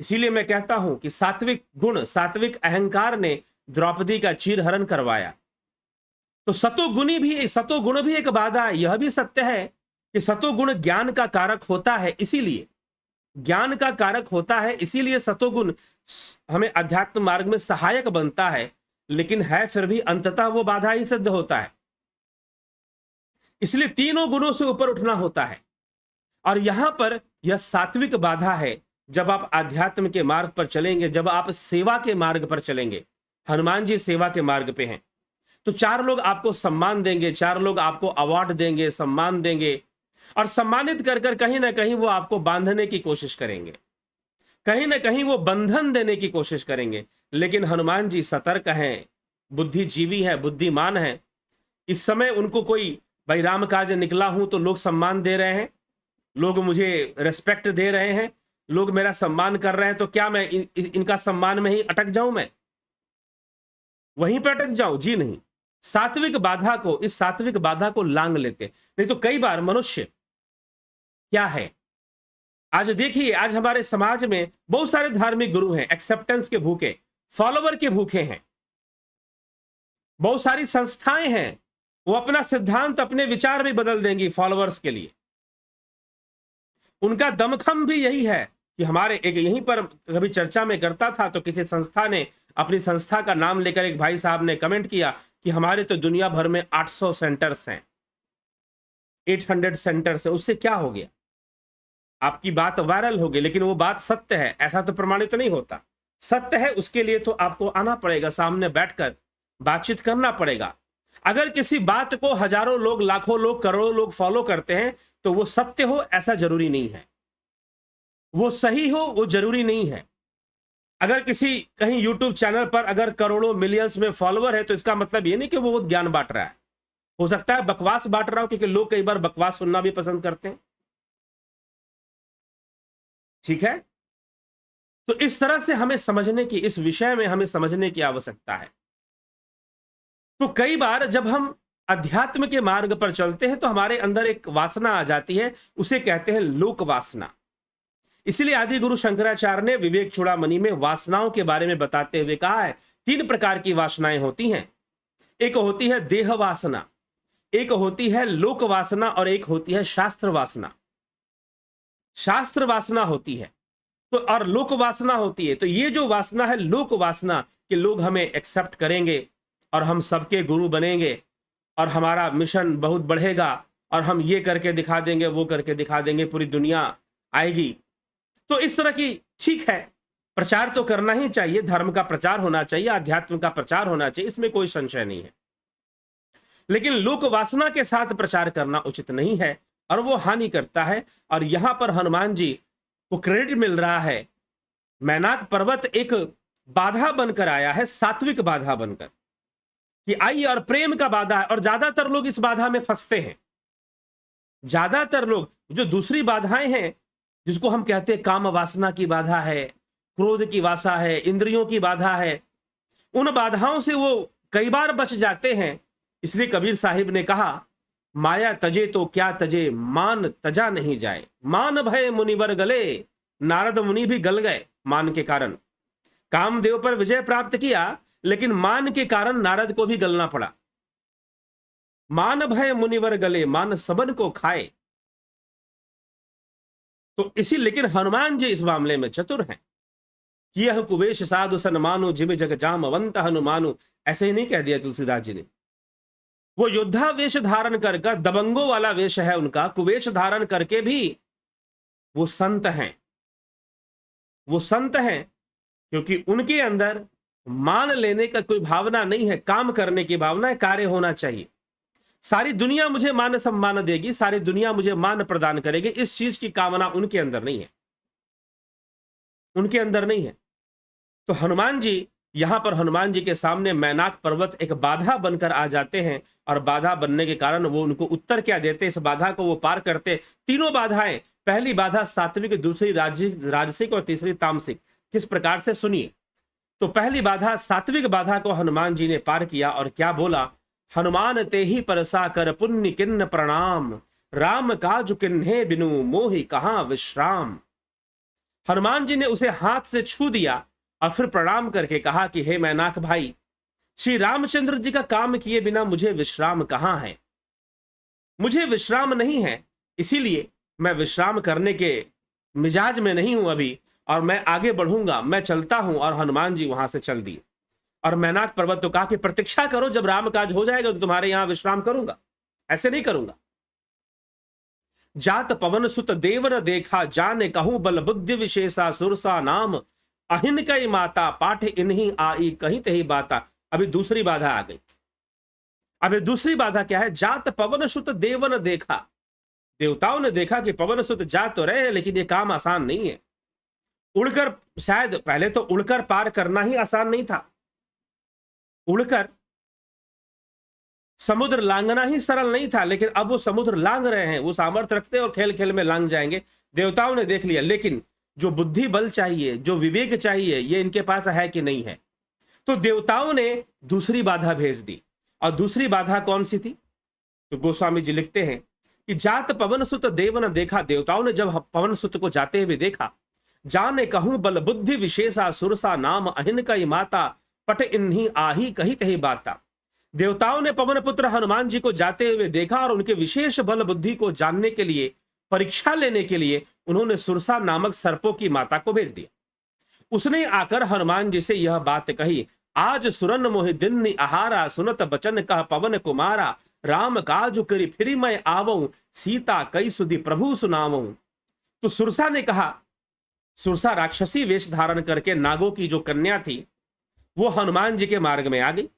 इसीलिए मैं कहता हूं कि सात्विक गुण, सात्विक अहंकार ने द्रौपदी का चीरहरण करवाया। तो सतोगुण भी एक बाधा है। यह भी सत्य है कि सतोगुण ज्ञान का कारक होता है, इसीलिए ज्ञान का कारक होता है, इसीलिए सतोगुण हमें अध्यात्म मार्ग में सहायक बनता है, लेकिन है फिर भी अंततः वो बाधा ही सिद्ध होता है। इसलिए तीनों गुणों से ऊपर उठना होता है, और यहां पर यह सात्विक बाधा है। जब आप आध्यात्म के मार्ग पर चलेंगे, जब आप सेवा के मार्ग पर चलेंगे, हनुमान जी सेवा के मार्ग पे हैं, तो 4 लोग आपको सम्मान देंगे, 4 लोग आपको अवार्ड देंगे, सम्मान देंगे, और सम्मानित कर कर कहीं ना कहीं वो आपको बांधने की कोशिश करेंगे, कहीं ना कहीं वो बंधन देने की कोशिश करेंगे। लेकिन हनुमान जी सतर्क हैं, बुद्धिजीवी हैं, बुद्धिमान हैं। इस समय उनको कोई भाई राम काज निकला हूं तो लोग सम्मान दे रहे हैं, लोग मुझे रेस्पेक्ट दे रहे हैं, लोग मेरा सम्मान कर रहे हैं, तो क्या मैं इनका सम्मान में ही अटक जाऊं, मैं वहीं पर अटक जाऊं? जी नहीं। सात्विक बाधा को, इस सात्विक बाधा को लांग लेते। नहीं तो कई बार मनुष्य क्या है, आज देखिए, आज हमारे समाज में बहुत सारे धार्मिक गुरु हैं, एक्सेप्टेंस के भूखे, फॉलोवर के भूखे हैं, बहुत सारी संस्थाएं हैं, वो अपना सिद्धांत, अपने विचार भी बदल देंगी फॉलोअर्स के लिए। उनका दमखम भी यही है कि हमारे एक, यहीं पर कभी चर्चा में करता था तो किसी संस्था ने, अपनी संस्था का नाम लेकर एक भाई साहब ने कमेंट किया कि हमारे तो दुनिया भर में 800 सेंटर्स हैं, 800 सेंटर्स है, उससे क्या हो गया? आपकी बात वायरल हो गई, लेकिन वो बात सत्य है ऐसा तो प्रमाणित नहीं होता। सत्य है उसके लिए तो आपको आना पड़ेगा, सामने बैठकर बातचीत करना पड़ेगा। अगर किसी बात को हजारों लोग, लाखों लोग, करोड़ों लोग फॉलो करते हैं तो वो सत्य हो ऐसा जरूरी नहीं है, वो सही हो वो जरूरी नहीं है। अगर किसी कहीं यूट्यूब चैनल पर अगर करोड़ों मिलियंस में फॉलोअर है तो इसका मतलब ये नहीं कि वो ज्ञान बांट रहा है, हो सकता है बकवास बांट रहा हो, क्योंकि लोग कई बार बकवास सुनना भी पसंद करते हैं। ठीक है, तो इस तरह से हमें समझने की, इस विषय में हमें समझने की आवश्यकता है। तो कई बार जब हम अध्यात्म के मार्ग पर चलते हैं तो हमारे अंदर एक वासना आ जाती है, उसे कहते हैं लोक वासना। इसलिए आदि गुरु शंकराचार्य ने विवेक चूड़ामणि में वासनाओं के बारे में बताते हुए कहा है, 3 प्रकार की वासनाएं होती हैं। एक होती है देह वासना, एक होती है लोक वासना और एक होती है शास्त्र वासना। शास्त्र वासना होती है तो और लोक वासना होती है। तो ये जो वासना है लोक वासना, कि लोग हमें एक्सेप्ट करेंगे और हम सबके गुरु बनेंगे और हमारा मिशन बहुत बढ़ेगा और हम ये करके दिखा देंगे, वो करके दिखा देंगे, पूरी दुनिया आएगी। तो इस तरह की, ठीक है, प्रचार तो करना ही चाहिए, धर्म का प्रचार होना चाहिए, आध्यात्म का प्रचार होना चाहिए, इसमें कोई संशय नहीं है। लेकिन लोक वासना के साथ प्रचार करना उचित नहीं है और वो हानि करता है। और यहां पर हनुमान जी को क्रेडिट मिल रहा है। मैनाक पर्वत एक बाधा बनकर आया है, सात्विक बाधा बनकर, कि आई और प्रेम का बाधा है। और ज्यादातर लोग इस बाधा में फंसते हैं। ज्यादातर लोग जो दूसरी बाधाएं हैं, जिसको हम कहते हैं काम वासना की बाधा है, क्रोध की वासा है, इंद्रियों की बाधा है, उन बाधाओं से वो कई बार बच जाते हैं। इसलिए कबीर साहिब ने कहा, माया तजे तो क्या तजे, मान तजा नहीं जाए। मान भय मुनिवर गले, नारद मुनि भी गल गए मान के कारण। कामदेव पर विजय प्राप्त किया, लेकिन मान के कारण नारद को भी गलना पड़ा। मान भय मुनिवर गले, मान सबन को खाए। तो इसी, लेकिन हनुमान जी इस मामले में चतुर हैं। यह कुवेश साधु सन मानु, जिम जग जामवंत हनुमानु। ऐसे ही नहीं कह दिया तुलसीदास जी ने। वो योद्धा वेश धारण कर, दबंगों वाला वेश है उनका, कुवेश धारण करके भी वो संत हैं। वो संत हैं क्योंकि उनके अंदर मान लेने का कोई भावना नहीं है, काम करने की भावना है, कार्य होना चाहिए। सारी दुनिया मुझे मान सम्मान देगी, सारी दुनिया मुझे मान प्रदान करेगी, इस चीज की कामना उनके अंदर नहीं है, उनके अंदर नहीं है। तो हनुमान जी, यहां पर हनुमान जी के सामने मैनाक पर्वत एक बाधा बनकर आ जाते हैं और बाधा बनने के कारण वो उनको उत्तर क्या देते, इस बाधा को वो पार करते। तीनों बाधाएं, पहली बाधा सात्विक, दूसरी राजसिक और तीसरी तामसिक। किस प्रकार से, सुनिए। तो पहली बाधा, सात्विक बाधा को हनुमान जी ने पार किया और क्या बोला, हनुमान ते ही परसा कर पुण्य किन्न प्रणाम, राम काज किन्हे बिनु मोहि कहां विश्राम। हनुमान जी ने उसे हाथ से छू दिया और फिर प्रणाम करके कहा कि हे मैनाक भाई, श्री रामचंद्र जी का काम किए बिना मुझे विश्राम कहां है, मुझे विश्राम नहीं है, इसीलिए मैं विश्राम करने के मिजाज में नहीं हूं अभी, और मैं आगे बढ़ूंगा, मैं चलता हूं। और हनुमान जी वहां से चल दिए। और मैनाक पर्वत तो कहा कि प्रतीक्षा करो, जब राम काज हो जाएगा तो तुम्हारे यहां विश्राम करूंगा, ऐसे नहीं करूंगा। जात पवन सुत देवन देखा, जाने कहूं बल बुद्धि विशेषा, सुरसा नाम अहिन कई माता, पाठ इन्हीं आई कहीं तही बाता। अभी दूसरी बाधा आ गई। अभी दूसरी बाधा क्या है, जात पवन सुत देवन देखा। देवताओं ने देखा कि पवन सुत जा तो रहे हैं, लेकिन ये काम आसान नहीं है। उड़कर, शायद पहले तो उड़कर पार करना ही आसान नहीं था, उड़कर समुद्र लांघना ही सरल नहीं था, लेकिन अब वो समुद्र लांघ रहे हैं, वो सामर्थ्य रखते और खेल खेल में लांघ जाएंगे। देवताओं ने देख लिया, लेकिन जो बुद्धि बल चाहिए, जो विवेक चाहिए, ये इनके पास है कि नहीं है। तो देवताओं ने दूसरी बाधा भेज दी। और दूसरी बाधा कौन सी थी, तो गोस्वामी जी लिखते हैं कि जात पवन सुत देवन देखा। देवताओं ने जब पवन सुत को जाते हुए देखा, जाने कहूं बल बुद्धि विशेषा, सुरसा नाम अहिन कई माता, पट इन्हीं आही कही तही बाता। देवताओं ने पवन पुत्र हनुमान जी को जाते हुए देखा और उनके विशेष बल बुद्धि को जानने के लिए, परीक्षा लेने के लिए उन्होंने सुरसा नामक सर्पों की माता को भेज दिया। उसने आकर हनुमान जी से यह बात कही, आज सुरन मोहि दिन आहारा, सुनत बचन कह पवन कुमारा, राम काज करी फिर मैं आवऊं, सीता कई सुधि प्रभु सुनावऊं। तो सुरसा ने कहा, सुरसा राक्षसी वेश धारण करके नागों की जो कन्या थी, वो हनुमान जी के मार्ग में आ गई,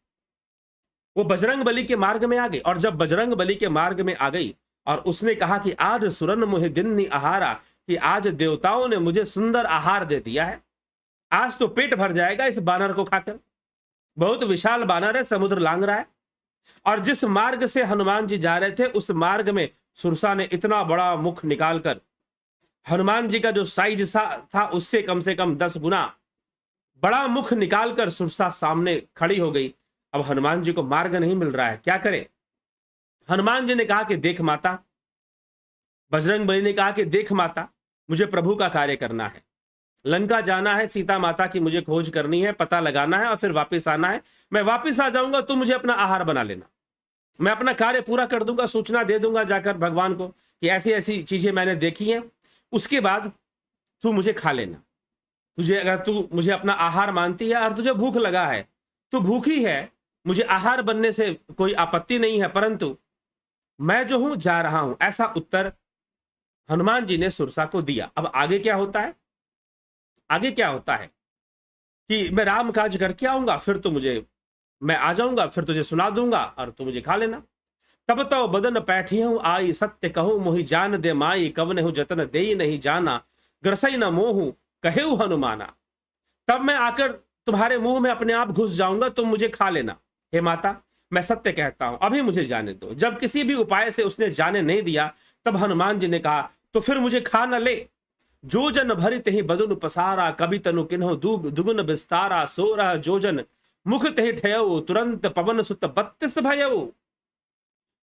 वो बजरंग बली के मार्ग में आ गई। और जब बजरंग बली के मार्ग में आ गई और उसने कहा कि आज सुरन मोहि दिन आहारा, कि आज देवताओं ने मुझे सुंदर आहार दे दिया है, आज तो पेट भर जाएगा इस बानर को खाकर। बहुत विशाल बानर है, समुद्र लांघ रहा है। और जिस मार्ग से हनुमान जी जा रहे थे, उस मार्ग में सुरसा ने इतना बड़ा मुख निकालकर हनुमान जी का जो साइज था उससे कम से कम 10 गुना बड़ा मुख निकालकर सुरसा सामने खड़ी हो गई। अब हनुमान जी को मार्ग नहीं मिल रहा है, क्या करें? हनुमान जी ने कहा कि देख माता, बजरंग बली ने कहा कि देख माता, मुझे प्रभु का कार्य करना है, लंका जाना है, सीता माता की मुझे खोज करनी है, पता लगाना है और फिर वापस आना है। मैं वापस आ जाऊंगा, तुम मुझे अपना आहार बना लेना, मैं अपना कार्य पूरा कर दूंगा, सूचना दे दूंगा जाकर भगवान को कि ऐसी ऐसी चीजें मैंने देखी हैं, उसके बाद तू मुझे खा लेना। तुझे अगर तू मुझे अपना आहार मानती है और तुझे भूख लगा है, तू भूखी है, मुझे आहार बनने से कोई आपत्ति नहीं है, परंतु मैं जो हूं जा रहा हूं। ऐसा उत्तर हनुमान जी ने सुरसा को दिया। अब आगे क्या होता है? आगे क्या होता है कि मैं राम काज करके आऊंगा, फिर तो मुझे, मैं आ जाऊंगा, फिर तुझे सुना दूंगा और तू मुझे खा लेना। तब तो बदन पैठी हूं आई, सत्य कहूं मोहि जान दे माई, कवन हूं जतन दे नहीं जाना, ग्रसई न मोहू कहेऊ हनुमाना। तब मैं आकर तुम्हारे मुंह में अपने आप घुस जाऊंगा, तुम मुझे खा लेना। हे माता, मैं सत्य कहता हूं, अभी मुझे जाने दो। जब किसी भी उपाय से उसने जाने नहीं दिया, तब हनुमान जी ने कहा तो फिर मुझे खा न ले। जो जन भरी तही बदुन पसारा, कभी तनु किन्हो दुगुन विस्तारा, सो रह जो जन मुख तही ठयऊ, तुरंत पवन सुत 32 भयऊ।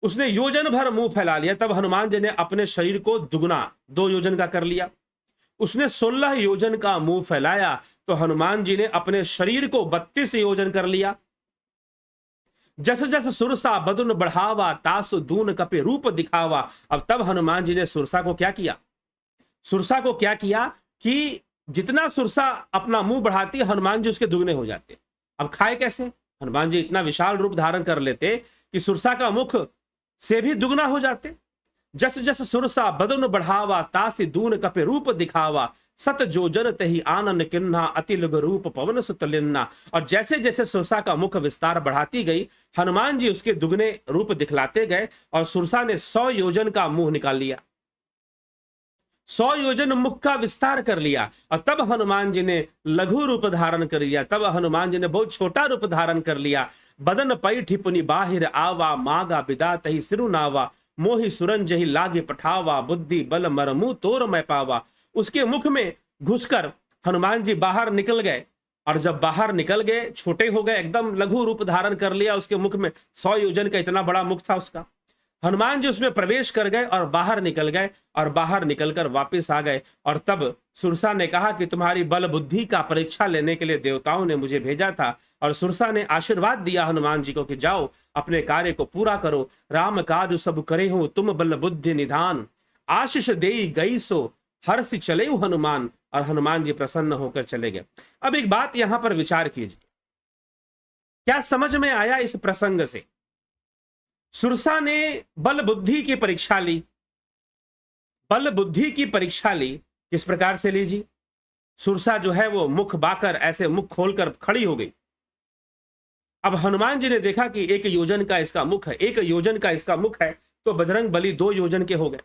उसने योजन भर मुंह फैला लिया। तब हनुमान जी ने अपने शरीर को दुगना 2 योजन का कर लिया। उसने 16 योजन का मुंह फैलाया तो हनुमान जी ने अपने शरीर को 32 योजन कर लिया। जस जस सुरसा बदुन बढ़ावा, तासु दून कपे रूप दिखावा। अब तब हनुमान जी ने सुरसा को क्या किया? सुरसा को क्या किया कि जितना सुरसा अपना मुंह बढ़ाती, हनुमान जी उसके दुगने हो जाते। अब खाए कैसे? हनुमान जी इतना विशाल रूप धारण कर लेते कि सुरसा का मुख से भी दुगना हो जाते। जस जस सुरसा बदन बढ़ावा, तासी दून कपे रूप दिखावा, सत जो जन तही आनन किन्ना, अति लुग रूप पवन सुत लिन्ना। और जैसे जैसे सुरसा का मुख विस्तार बढ़ाती गई, हनुमान जी उसके दुगने रूप दिखलाते गए और सुरसा ने 100 योजन का मुंह निकाल लिया, 100 योजन मुख का विस्तार कर लिया। और तब हनुमान जी ने लघु रूप धारण कर लिया, तब हनुमान जी ने बहुत छोटा रूप धारण कर लिया। बदन पई ठिपुनी बाहिर आवा, मागा बिदा तही सिरु नावा, मोहि सुरन जही लागे पठावा, बुद्धि बल मरमु तोर मैं पावा। उसके मुख में घुसकर हनुमान जी बाहर निकल गए, और जब बाहर निकल गए, छोटे हो गए, एकदम लघु रूप धारण कर लिया। उसके मुख में 100 योजन का इतना बड़ा मुख था उसका। हनुमान जी उसमें प्रवेश कर गए और बाहर निकल गए, और बाहर निकलकर वापस आ गए। और तब सुरसा ने कहा कि तुम्हारी बल बुद्धि का परीक्षा लेने के लिए देवताओं ने मुझे भेजा था। और सुरसा ने आशीर्वाद दिया हनुमान जी को कि जाओ अपने कार्य को पूरा करो, राम काज सब करे हो, तुम बल बुद्धि निधान, आशीष देई गई सो हर्ष चले हनुमान। और हनुमान जी प्रसन्न होकर चले गए। अब एक बात यहां पर विचार कीजिए, क्या समझ में आया इस प्रसंग से? सुरसा ने बल बुद्धि की परीक्षा ली। बल बुद्धि की परीक्षा ली किस प्रकार से लीजिए? सुरसा जो है वो मुख बाकर ऐसे मुख खोलकर खड़ी हो गई। अब हनुमान जी ने देखा कि 1 योजन का इसका मुख है, 1 योजन का इसका मुख है, तो बजरंग बली 2 योजन के हो गए।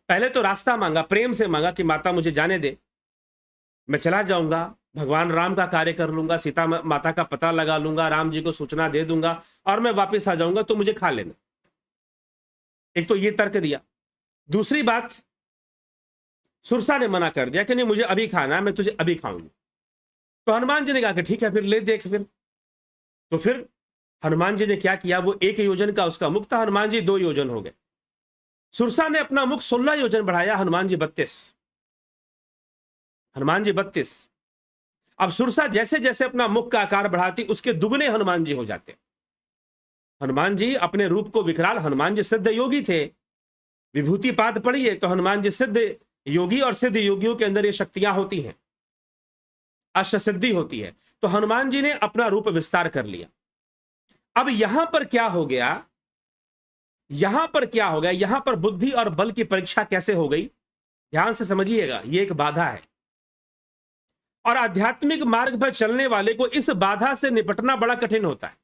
पहले तो रास्ता मांगा, प्रेम से मांगा कि माता मुझे जाने दे, मैं चला जाऊंगा, भगवान राम का कार्य कर लूंगा, सीता माता का पता लगा लूंगा, राम जी को सूचना दे दूंगा और मैं वापस आ जाऊंगा, तो मुझे खा लेना। एक तो ये तर्क दिया। दूसरी बात, सुरसा ने मना कर दिया कि नहीं मुझे अभी खाना है, मैं तुझे अभी खाऊंगी। तो हनुमान जी ने कहा कि ठीक है, फिर ले देख। फिर तो फिर हनुमान जी ने क्या किया? वो 1 योजन का उसका मुख था, हनुमान जी 2 योजन हो गए। सुरसा ने अपना मुख 16 योजन बढ़ाया, हनुमान जी 32। हनुमान जी 32। अब सुरसा जैसे जैसे अपना मुख का आकार बढ़ाती, उसके दुगने हनुमान जी हो जाते। हनुमान जी अपने रूप को विकराल, हनुमान जी सिद्ध योगी थे, विभूति पाद पढ़िए तो हनुमान जी सिद्ध योगी, और सिद्ध योगियों के अंदर ये शक्तियां होती हैं, अष्ट सिद्धि होती है। तो हनुमान जी ने अपना रूप विस्तार कर लिया। अब यहां पर क्या हो गया? यहां पर क्या हो गया? यहां पर बुद्धि और बल की परीक्षा कैसे हो गई? ध्यान से समझिएगा, यह एक बाधा है, और आध्यात्मिक मार्ग पर चलने वाले को इस बाधा से निपटना बड़ा कठिन होता है।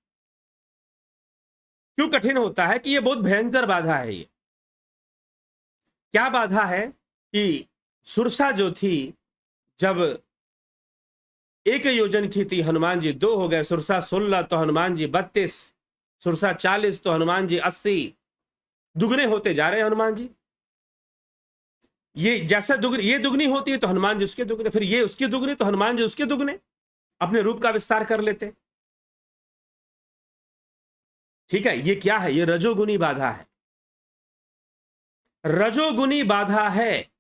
क्यों कठिन होता है? कि यह बहुत भयंकर बाधा है। ये क्या बाधा है कि सुरसा जो थी, जब 1 योजन की थी, हनुमान जी 2 हो गए, सुरसा 16 तो हनुमान जी 32, सुरसा 40 तो हनुमान जी 80, दुगने होते जा रहे हैं हनुमान जी। ये जैसा दुगनी, ये दुगनी होती है तो हनुमान जी उसके दुगने, फिर ये उसकी दुगनी तो हनुमान जी उसके दुगने, अपने रूप का विस्तार कर लेते हैं। ठीक है, ये क्या है? ये रजोगुनी बाधा है, रजोगुनी बाधा है।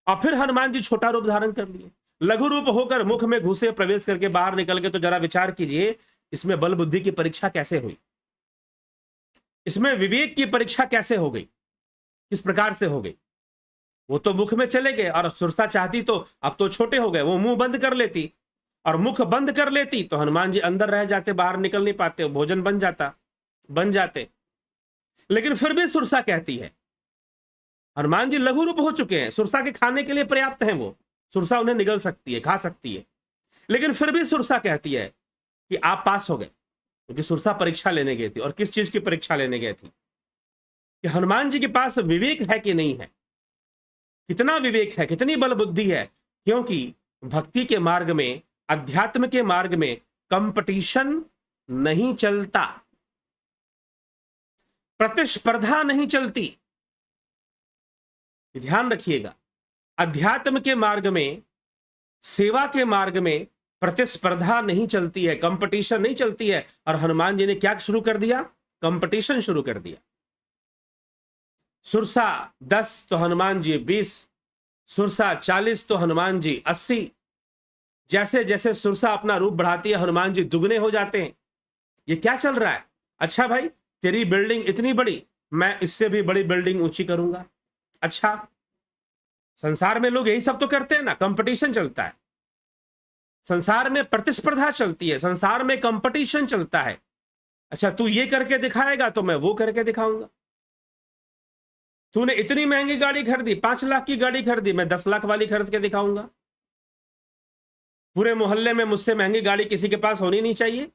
और फिर हनुमान जी छोटा रूप धारण कर लिए, लघु रूप होकर मुख में घुसे, प्रवेश करके बाहर निकल के। तो जरा विचार कीजिए, इसमें बल बुद्धि की परीक्षा कैसे हुई, इसमें विवेक की परीक्षा कैसे हो गई, किस प्रकार से हो गई? वो तो मुख में चले गए, और सुरसा चाहती तो अब तो छोटे हो गए, वो मुंह बंद कर लेती, और मुख बंद कर लेती तो हनुमान जी अंदर रह जाते, बाहर निकल नहीं पाते, भोजन बन जाते। लेकिन फिर भी सुरसा कहती है, हनुमान जी लघु रूप हो चुके हैं, सुरसा के खाने के लिए पर्याप्त हैं, वो सुरसा उन्हें निगल सकती है, खा सकती है। लेकिन फिर भी सुरसा कहती है कि आप पास हो गए, क्योंकि सुरसा परीक्षा लेने गई थी। और किस चीज की परीक्षा लेने गई थी? कि हनुमान जी के पास विवेक है कि नहीं है, कितना विवेक है, कितनी बल बुद्धि है। क्योंकि भक्ति के मार्ग में, अध्यात्म के मार्ग में कंपटीशन नहीं चलता, प्रतिस्पर्धा नहीं चलती। ध्यान रखिएगा, अध्यात्म के मार्ग में, सेवा के मार्ग में प्रतिस्पर्धा नहीं चलती है, कंपटीशन नहीं चलती है। और हनुमान जी ने क्या शुरू कर दिया? कंपटीशन शुरू कर दिया। सुरसा 10 तो हनुमान जी 20, सुरसा 40 तो हनुमान जी 80। जैसे जैसे सुरसा अपना रूप बढ़ाती है, हनुमान जी दुगने हो जाते हैं। ये क्या चल रहा है? अच्छा भाई, तेरी बिल्डिंग इतनी बड़ी, मैं इससे भी बड़ी बिल्डिंग ऊंची करूंगा। अच्छा, संसार में लोग यही सब तो करते हैं ना, कंपटीशन चलता है, संसार में प्रतिस्पर्धा चलती है, संसार में कंपटीशन चलता है। अच्छा, तू ये करके दिखाएगा तो मैं वो करके दिखाऊंगा। तूने इतनी महंगी गाड़ी खरीदी, 5 लाख की गाड़ी खरीदी, मैं 10 लाख वाली खरीद के दिखाऊंगा। पूरे मोहल्ले में मुझसे महंगी गाड़ी किसी के पास होनी नहीं चाहिए।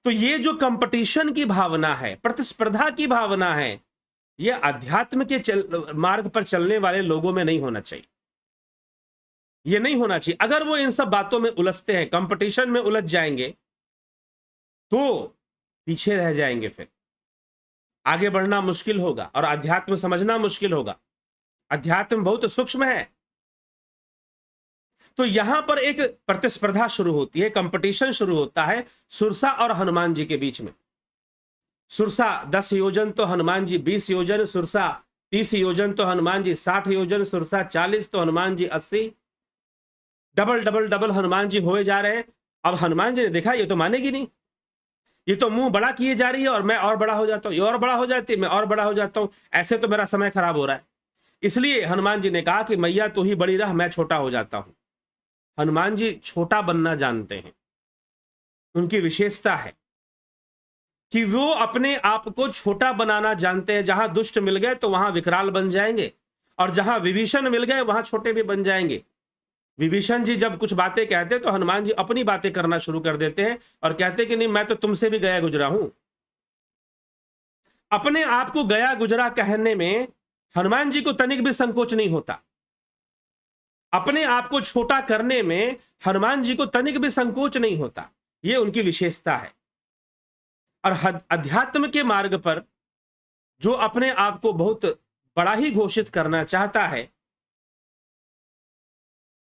तो ये जो कंपटीशन की भावना है, प्रतिस्पर्धा की भावना है, ये अध्यात्म के मार्ग पर चलने वाले लोगों में नहीं होना चाहिए। ये नहीं होना चाहिए। अगर वो इन सब बातों में उलझते हैं, कंपटीशन में उलझ जाएंगे, तो पीछे रह जाएंगे, फिर आगे बढ़ना मुश्किल होगा और अध्यात्म समझना मुश्किल होगा। अध्यात्म बहुत सूक्ष्म है। तो यहां पर एक प्रतिस्पर्धा शुरू होती है, कंपटीशन शुरू होता है सुरसा और हनुमान जी के बीच में। सुरसा 10 योजन तो हनुमान जी 20 योजन, सुरसा 30 योजन तो हनुमान जी 60 योजन, सुरसा 40 तो Hanuman ji 80। Double double double Hanuman ji हुए जा रहे हैं। अब हनुमान जी ने देखा ये तो मानेगी नहीं, ये तो मुंह बड़ा किए जा रही है और मैं और बड़ा हो जाता हूं, ये और बड़ा हो जाती है, मैं और बड़ा हो जाता हूं, ऐसे तो मेरा समय खराब हो रहा है। इसलिए हनुमान जी ने कहा कि मैया तू ही बड़ी रह, मैं छोटा हो जाता हूं। हनुमान जी छोटा बनना जानते हैं, उनकी विशेषता है कि वो अपने आप को छोटा बनाना जानते हैं। जहां दुष्ट मिल गए तो वहां विकराल बन जाएंगे, और जहां विभीषण मिल गए वहां छोटे भी बन जाएंगे। विभीषण जी जब कुछ बातें कहते तो हनुमान जी अपनी बातें करना शुरू कर देते हैं और कहते कि नहीं, मैं तो तुमसे भी गया गुजरा हूं। अपने आप को गया गुजरा कहने में हनुमान जी को तनिक भी संकोच नहीं होता। अपने आप को छोटा करने में हनुमान जी को तनिक भी संकोच नहीं होता। यह उनकी विशेषता है। और अध्यात्म के मार्ग पर जो अपने आप को बहुत बड़ा ही घोषित करना चाहता है,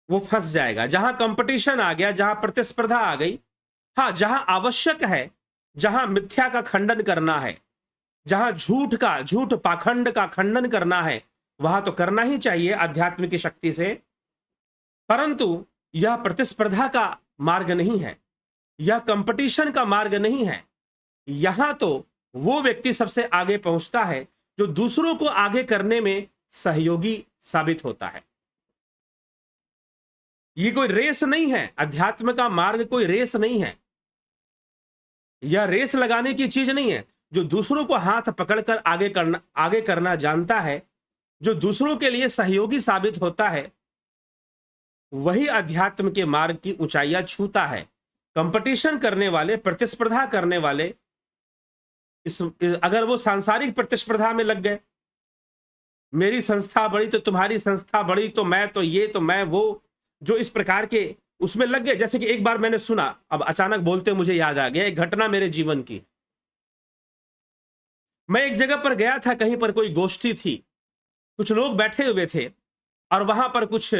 वो फंस जाएगा। जहां कंपटीशन आ गया, जहां प्रतिस्पर्धा आ गई, हाँ, जहां आवश्यक है, जहां मिथ्या का खंडन करना है, जहां झूठ पाखंड का खंडन करना है, वहां तो करना ही चाहिए अध्यात्म की शक्ति से। परंतु यह प्रतिस्पर्धा का मार्ग नहीं है, यह कंपटीशन का मार्ग नहीं है। यहां तो वो व्यक्ति सबसे आगे पहुंचता है जो दूसरों को आगे करने में सहयोगी साबित होता है। ये कोई रेस नहीं है, अध्यात्म का मार्ग कोई रेस नहीं है, यह रेस लगाने की चीज नहीं है। जो दूसरों को हाथ पकड़कर आगे करना जानता है, जो दूसरों के लिए सहयोगी साबित होता है, वही अध्यात्म के मार्ग की ऊंचाइयां छूता है। कंपटीशन करने वाले, प्रतिस्पर्धा करने वाले, अगर वो सांसारिक प्रतिस्पर्धा में लग गए, मेरी संस्था बड़ी तो तुम्हारी संस्था बड़ी, तो मैं तो ये, तो मैं वो, जो इस प्रकार के उसमें लग गए। जैसे कि एक बार मैंने सुना, अब अचानक बोलते मुझे याद आ गया, एक घटना मेरे जीवन की। मैं एक जगह पर गया था, कहीं पर कोई गोष्ठी थी, कुछ लोग बैठे हुए थे और वहां पर कुछ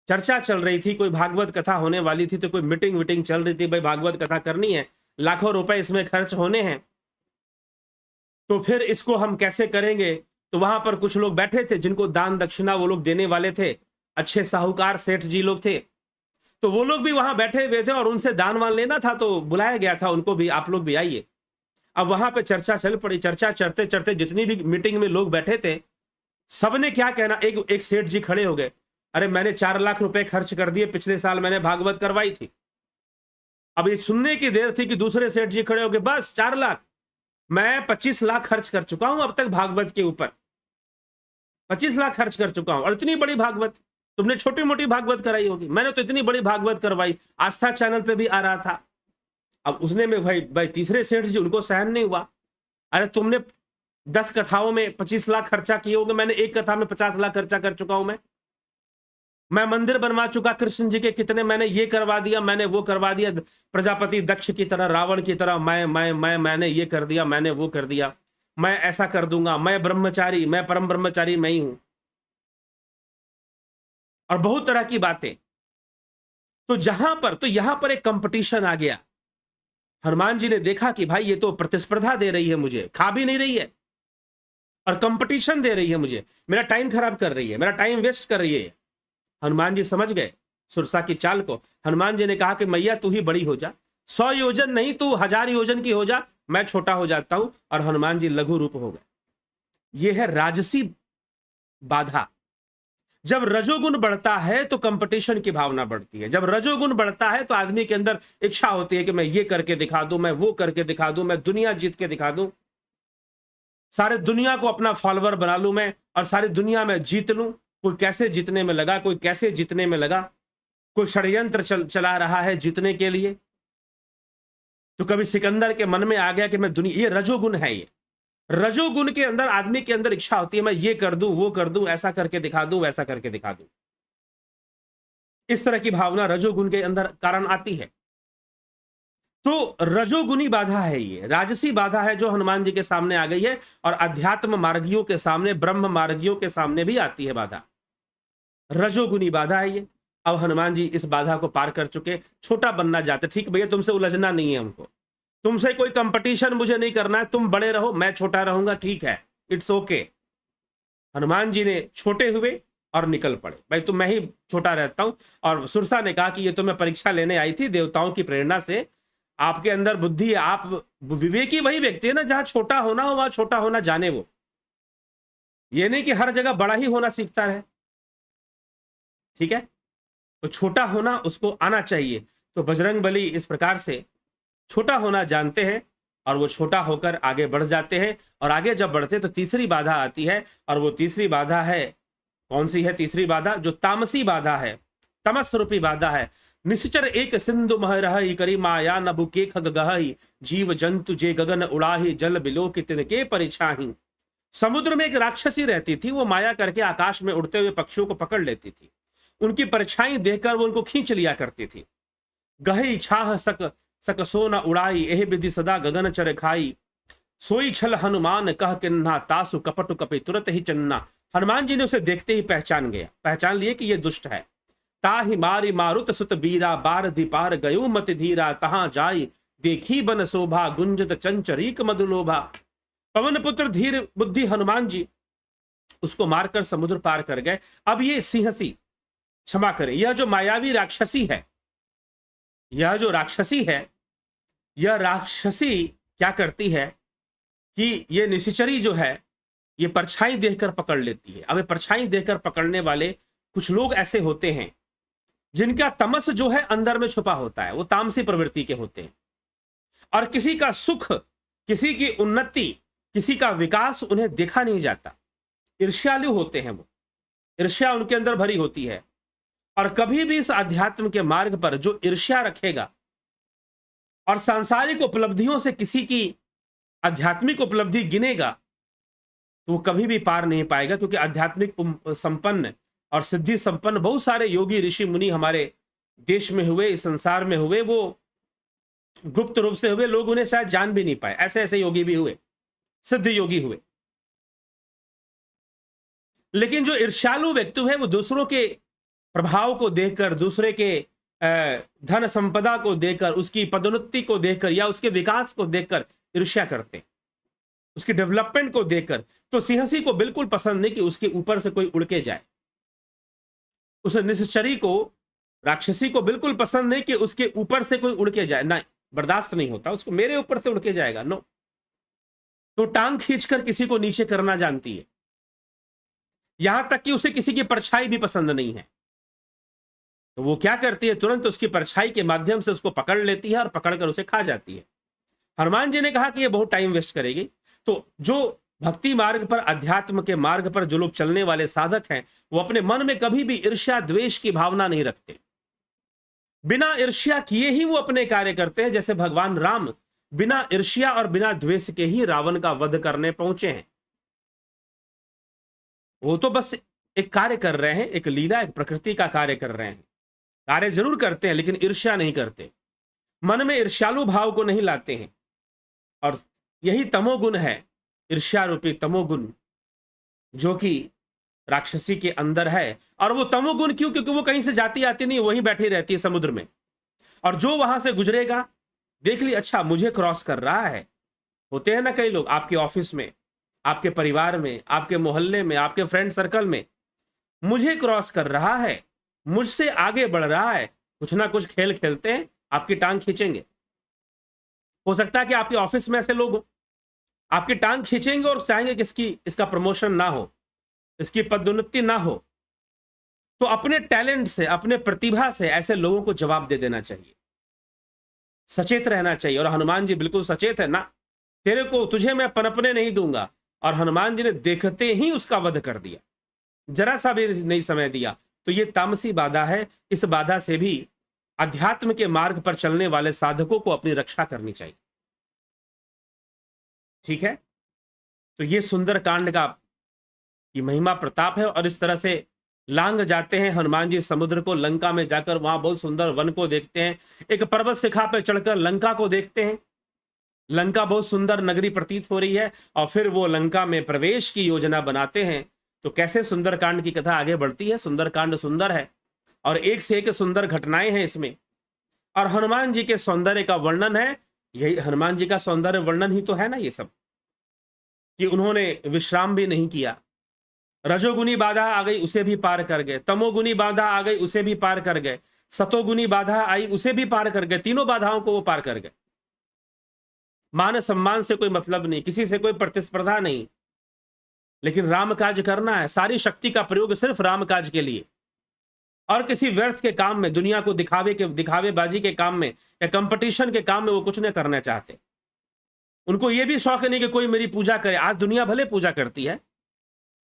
चर्चा चल रही थी, कोई भागवत कथा होने वाली थी, तो कोई मीटिंग वीटिंग चल रही थी, भाई भागवत कथा करनी है, लाखों रुपए इसमें खर्च होने हैं, तो फिर इसको हम कैसे करेंगे। तो वहां पर कुछ लोग बैठे थे जिनको दान दक्षिणा वो लोग देने वाले थे, अच्छे साहूकार सेठ जी लोग थे, तो वो लोग भी वहां बैठे हुए थे और उनसे दान वान लेना था, तो बुलाया गया था उनको भी, आप लोग भी आइए। अब वहां पे चर्चा चल पड़ी, चर्चा चढ़ते चढ़ते जितनी भी मीटिंग में लोग बैठे थे सबने क्या कहना, एक सेठ जी खड़े हो गए, अरे मैंने 4 लाख रुपए खर्च कर दिए, पिछले साल मैंने भागवत करवाई थी। अब ये सुनने की देर थी कि दूसरे सेठ जी खड़े हो गए, बस 4 लाख, मैं 25 लाख खर्च कर चुका हूं अब तक भागवत के ऊपर, 25 लाख खर्च कर चुका हूं, और इतनी बड़ी भागवत, तुमने छोटी मोटी भागवत कराई होगी, मैंने तो इतनी बड़ी भागवत करवाई, आस्था चैनल पे भी आ रहा था। अब उसने में भाई भाई तीसरे सेठ जी, उनको सहन नहीं हुआ, अरे तुमने 10 कथाओं में 25 लाख खर्चा किए होंगे, मैंने एक कथा में 50 लाख खर्चा कर चुका हूं, मैं मंदिर बनवा चुका कृष्ण जी के, कितने मैंने ये करवा दिया, मैंने वो करवा दिया, प्रजापति दक्ष की तरह, रावण की तरह, मैंने ये कर दिया, मैंने वो कर दिया, मैं ऐसा कर दूंगा, मैं ब्रह्मचारी, मैं परम ब्रह्मचारी मैं ही हूं, और बहुत तरह की बातें। तो यहां पर एक कंपटीशन आ गया। हनुमान जी ने देखा कि भाई ये तो प्रतिस्पर्धा दे रही है मुझे, खा भी नहीं रही है और कंपटीशन दे रही है मुझे, मेरा टाइम खराब कर रही है, मेरा टाइम वेस्ट कर रही है। हनुमान जी समझ गए सुरसा की चाल को। हनुमान जी ने कहा कि मैया तू ही बड़ी हो जा, 100 योजन नहीं तू 1000 योजन की हो जा, मैं छोटा हो जाता हूं, और हनुमान जी लघु रूप हो गए। यह है राजसी बाधा। जब रजोगुण बढ़ता है तो कंपटीशन की भावना बढ़ती है, जब रजोगुण बढ़ता है तो आदमी के अंदर इच्छा होती है कि मैं ये करके दिखा दूं, मैं वो करके दिखा दूं, मैं दुनिया जीत के दिखा दूं, सारे दुनिया को अपना फॉलोअर बना लूं मैं, और सारी दुनिया में जीत लूं। कोई कैसे जीतने में लगा, कोई कैसे जीतने में लगा, कोई षड्यंत्र चला रहा है जीतने के लिए। तो कभी सिकंदर के मन में आ गया कि मैं दुनिया, ये रजोगुण है, ये रजोगुण के अंदर आदमी के अंदर इच्छा होती है मैं ये कर दूं, वो कर दूं, ऐसा करके दिखा दूं, वैसा करके दिखा दूं। इस तरह की भावना रजोगुण के अंदर कारण आती है। तो रजोगुनी बाधा है, ये राजसी बाधा है जो हनुमान जी के सामने आ गई है, और अध्यात्म मार्गियों के सामने, ब्रह्म मार्गियों के सामने भी आती है बाधा। रजोगुनी बाधा है ये। अब हनुमान जी इस बाधा को पार कर चुके, छोटा बनना चाहते, ठीक भैया तुमसे उलझना नहीं है हमको, तुमसे कोई कंपटीशन मुझे नहीं करना है, तुम बड़े रहो मैं छोटा रहूंगा, ठीक है, इट्स ओके। हनुमान जी ने छोटे हुए और निकल पड़े, भाई तुम मैं ही छोटा रहता हूं। और सुरसा ने कहा कि ये तो मैं परीक्षा लेने आई थी देवताओं की प्रेरणा से, आपके अंदर बुद्धि है, आप विवेकी वही व्यक्ति है ना जहां छोटा होना हो वहां छोटा होना जाने, वो ये नहीं कि हर जगह बड़ा ही होना सीखता रहे, ठीक है, तो छोटा होना उसको आना चाहिए। तो बजरंग बली इस प्रकार से छोटा होना जानते हैं और वो छोटा होकर आगे बढ़ जाते हैं, और आगे जब बढ़ते तो तीसरी बाधा आती है, और वो तीसरी बाधा है, कौन सी है तीसरी बाधा, जो तामसी बाधा है, तमस रूपी बाधा है। निश्चर एक सिंधु मह रही करी माया नभु के खग गहई, जीव जंतु जे गगन उड़ाही जल बिलो के तिनके परिछाही। समुद्र में एक राक्षसी रहती थी, वो माया करके आकाश में उड़ते हुए पक्षियों को पकड़ लेती थी, उनकी परछाई देखकर वो उनको खींच लिया करती थी। गही छाह सक सक सो न उड़ाई, एह विधि सदा गगन चर खाई, सोई छल हनुमान कह किन्ना, तासु कपटु कपि तुरत ही चन्ना। हनुमान जी ने उसे देखते ही पहचान लिए कि ये दुष्ट है। ताहि मारी मारुत सुत बीरा, बार दीपार गयो मति धीरा, तहां जाई देखी बन शोभा, गुंजत चंचरीक मधुलोभा। पवन पुत्र धीर बुद्धि हनुमान जी उसको मारकर समुद्र पार कर गए। अब ये सिंहसी, क्षमा करें, यह जो मायावी राक्षसी है, यह जो राक्षसी है, यह राक्षसी क्या करती है कि ये निशिचरी जो है ये परछाई देखकर पकड़ लेती है। अब ये परछाई देखकर पकड़ने वाले कुछ लोग ऐसे होते हैं जिनका तमस जो है अंदर में छुपा होता है, वो तामसी प्रवृत्ति के होते हैं, और किसी का सुख, किसी की उन्नति, किसी का विकास उन्हें देखा नहीं जाता, ईर्ष्यालु होते हैं, वो ईर्ष्या उनके अंदर भरी होती है। और कभी भी इस अध्यात्म के मार्ग पर जो ईर्ष्या रखेगा और सांसारिक उपलब्धियों से किसी की आध्यात्मिक उपलब्धि गिनेगा, तो वो कभी भी पार नहीं पाएगा, क्योंकि आध्यात्मिक संपन्न और सिद्धि संपन्न बहुत सारे योगी ऋषि मुनि हमारे देश में हुए, इस संसार में हुए, वो गुप्त रूप से हुए, लोग उन्हें शायद जान भी नहीं पाए, ऐसे ऐसे योगी भी हुए, सिद्ध योगी हुए। लेकिन जो ईर्ष्यालु व्यक्ति है वो दूसरों के प्रभाव को देखकर, दूसरे के धन संपदा को देखकर, उसकी पदोन्नति को देखकर या उसके विकास को देखकर ईर्ष्या करते हैं, उसकी डेवलपमेंट को देखकर। तो सिंहसी को बिल्कुल पसंद नहीं कि उसके ऊपर से कोई उड़ के जाए। उस निश्चरी को, राक्षसी को बिल्कुल पसंद नहीं कि उसके ऊपर से कोई उड़ के जाए, नहीं, बर्दाश्त नहीं होता उसको, मेरे ऊपर से उड़ के जाएगा, नो। तो टांग खींचकर किसी को नीचे करना जानती है, यहां तक कि उसे किसी की परछाई भी पसंद नहीं है। तो वो क्या करती है, तुरंत उसकी परछाई के माध्यम से उसको पकड़ लेती है और पकड़कर उसे खा जाती है। हनुमान जी ने कहा कि ये बहुत टाइम वेस्ट करेगी। तो जो भक्ति मार्ग पर, अध्यात्म के मार्ग पर जो लोग चलने वाले साधक हैं, वो अपने मन में कभी भी ईर्ष्या द्वेष की भावना नहीं रखते। बिना ईर्ष्या किए ही वो अपने कार्य करते हैं। जैसे भगवान राम बिना ईर्ष्या और बिना द्वेष के ही रावण का वध करने पहुंचे हैं। वो तो बस एक कार्य कर रहे हैं, एक लीला, एक प्रकृति का कार्य कर रहे हैं। कार्य जरूर करते हैं लेकिन ईर्ष्या नहीं करते, मन में ईर्ष्यालु भाव को नहीं लाते हैं। और यही तमोगुण है, ईर्ष्या रूपी तमोगुण, जो कि राक्षसी के अंदर है। और वो तमोगुण क्यों? क्योंकि वो कहीं से जाती आती नहीं, वहीं बैठी रहती है समुद्र में। और जो वहां से गुजरेगा, देख ली, अच्छा मुझे क्रॉस कर रहा है। होते हैं ना कई लोग आपके ऑफिस में, आपके परिवार में, आपके मोहल्ले में, आपके फ्रेंड सर्कल में, मुझे क्रॉस कर रहा है, मुझसे आगे बढ़ रहा है। कुछ ना कुछ खेल खेलते हैं, आपकी टांग खींचेंगे। हो सकता है कि आपके ऑफिस में ऐसे लोग हो, आपकी टांग खींचेंगे और चाहेंगे कि इसका प्रमोशन ना हो, इसकी पदोन्नति ना हो। तो अपने टैलेंट से, अपने प्रतिभा से ऐसे लोगों को जवाब दे देना चाहिए, सचेत रहना चाहिए। और हनुमान जी बिल्कुल सचेत है ना, तेरे को, तुझे मैं पनपने नहीं दूंगा। और हनुमान जी ने देखते ही उसका वध कर दिया, जरा सा भी नहीं समय दिया। तो ये तामसी बाधा है। इस बाधा से भी अध्यात्म के मार्ग पर चलने वाले साधकों को अपनी रक्षा करनी चाहिए। ठीक है, तो ये सुंदर कांड का की महिमा प्रताप है। और इस तरह से लांग जाते हैं हनुमान जी समुद्र को, लंका में जाकर वहां बहुत सुंदर वन को देखते हैं, एक पर्वत शिखा पर चढ़कर लंका को देखते हैं। लंका बहुत सुंदर नगरी प्रतीत हो रही है। और फिर वो लंका में प्रवेश की योजना बनाते हैं। तो कैसे सुंदरकांड की कथा आगे बढ़ती है। सुंदरकांड सुंदर है और एक से एक सुंदर घटनाएं हैं इसमें। और हनुमान जी के सौंदर्य का वर्णन है। यही हनुमान जी का सौंदर्य वर्णन ही तो है ना ये सब, कि उन्होंने विश्राम भी नहीं किया। रजोगुनी बाधा आ गई, उसे भी पार कर गए। तमोगुनी बाधा आ गई, उसे भी पार कर गए। सतोगुनी बाधा आई, उसे भी पार कर गए। तीनों बाधाओं को वो पार कर गए। मान सम्मान से कोई मतलब नहीं, किसी से कोई प्रतिस्पर्धा नहीं, लेकिन राम काज करना है। सारी शक्ति का प्रयोग सिर्फ राम काज के लिए, और किसी व्यर्थ के काम में, दुनिया को दिखावेबाजी के काम में या कंपटीशन के काम में वो कुछ नहीं करना चाहते। उनको ये भी शौक नहीं कि कोई मेरी पूजा करे। आज दुनिया भले पूजा करती है,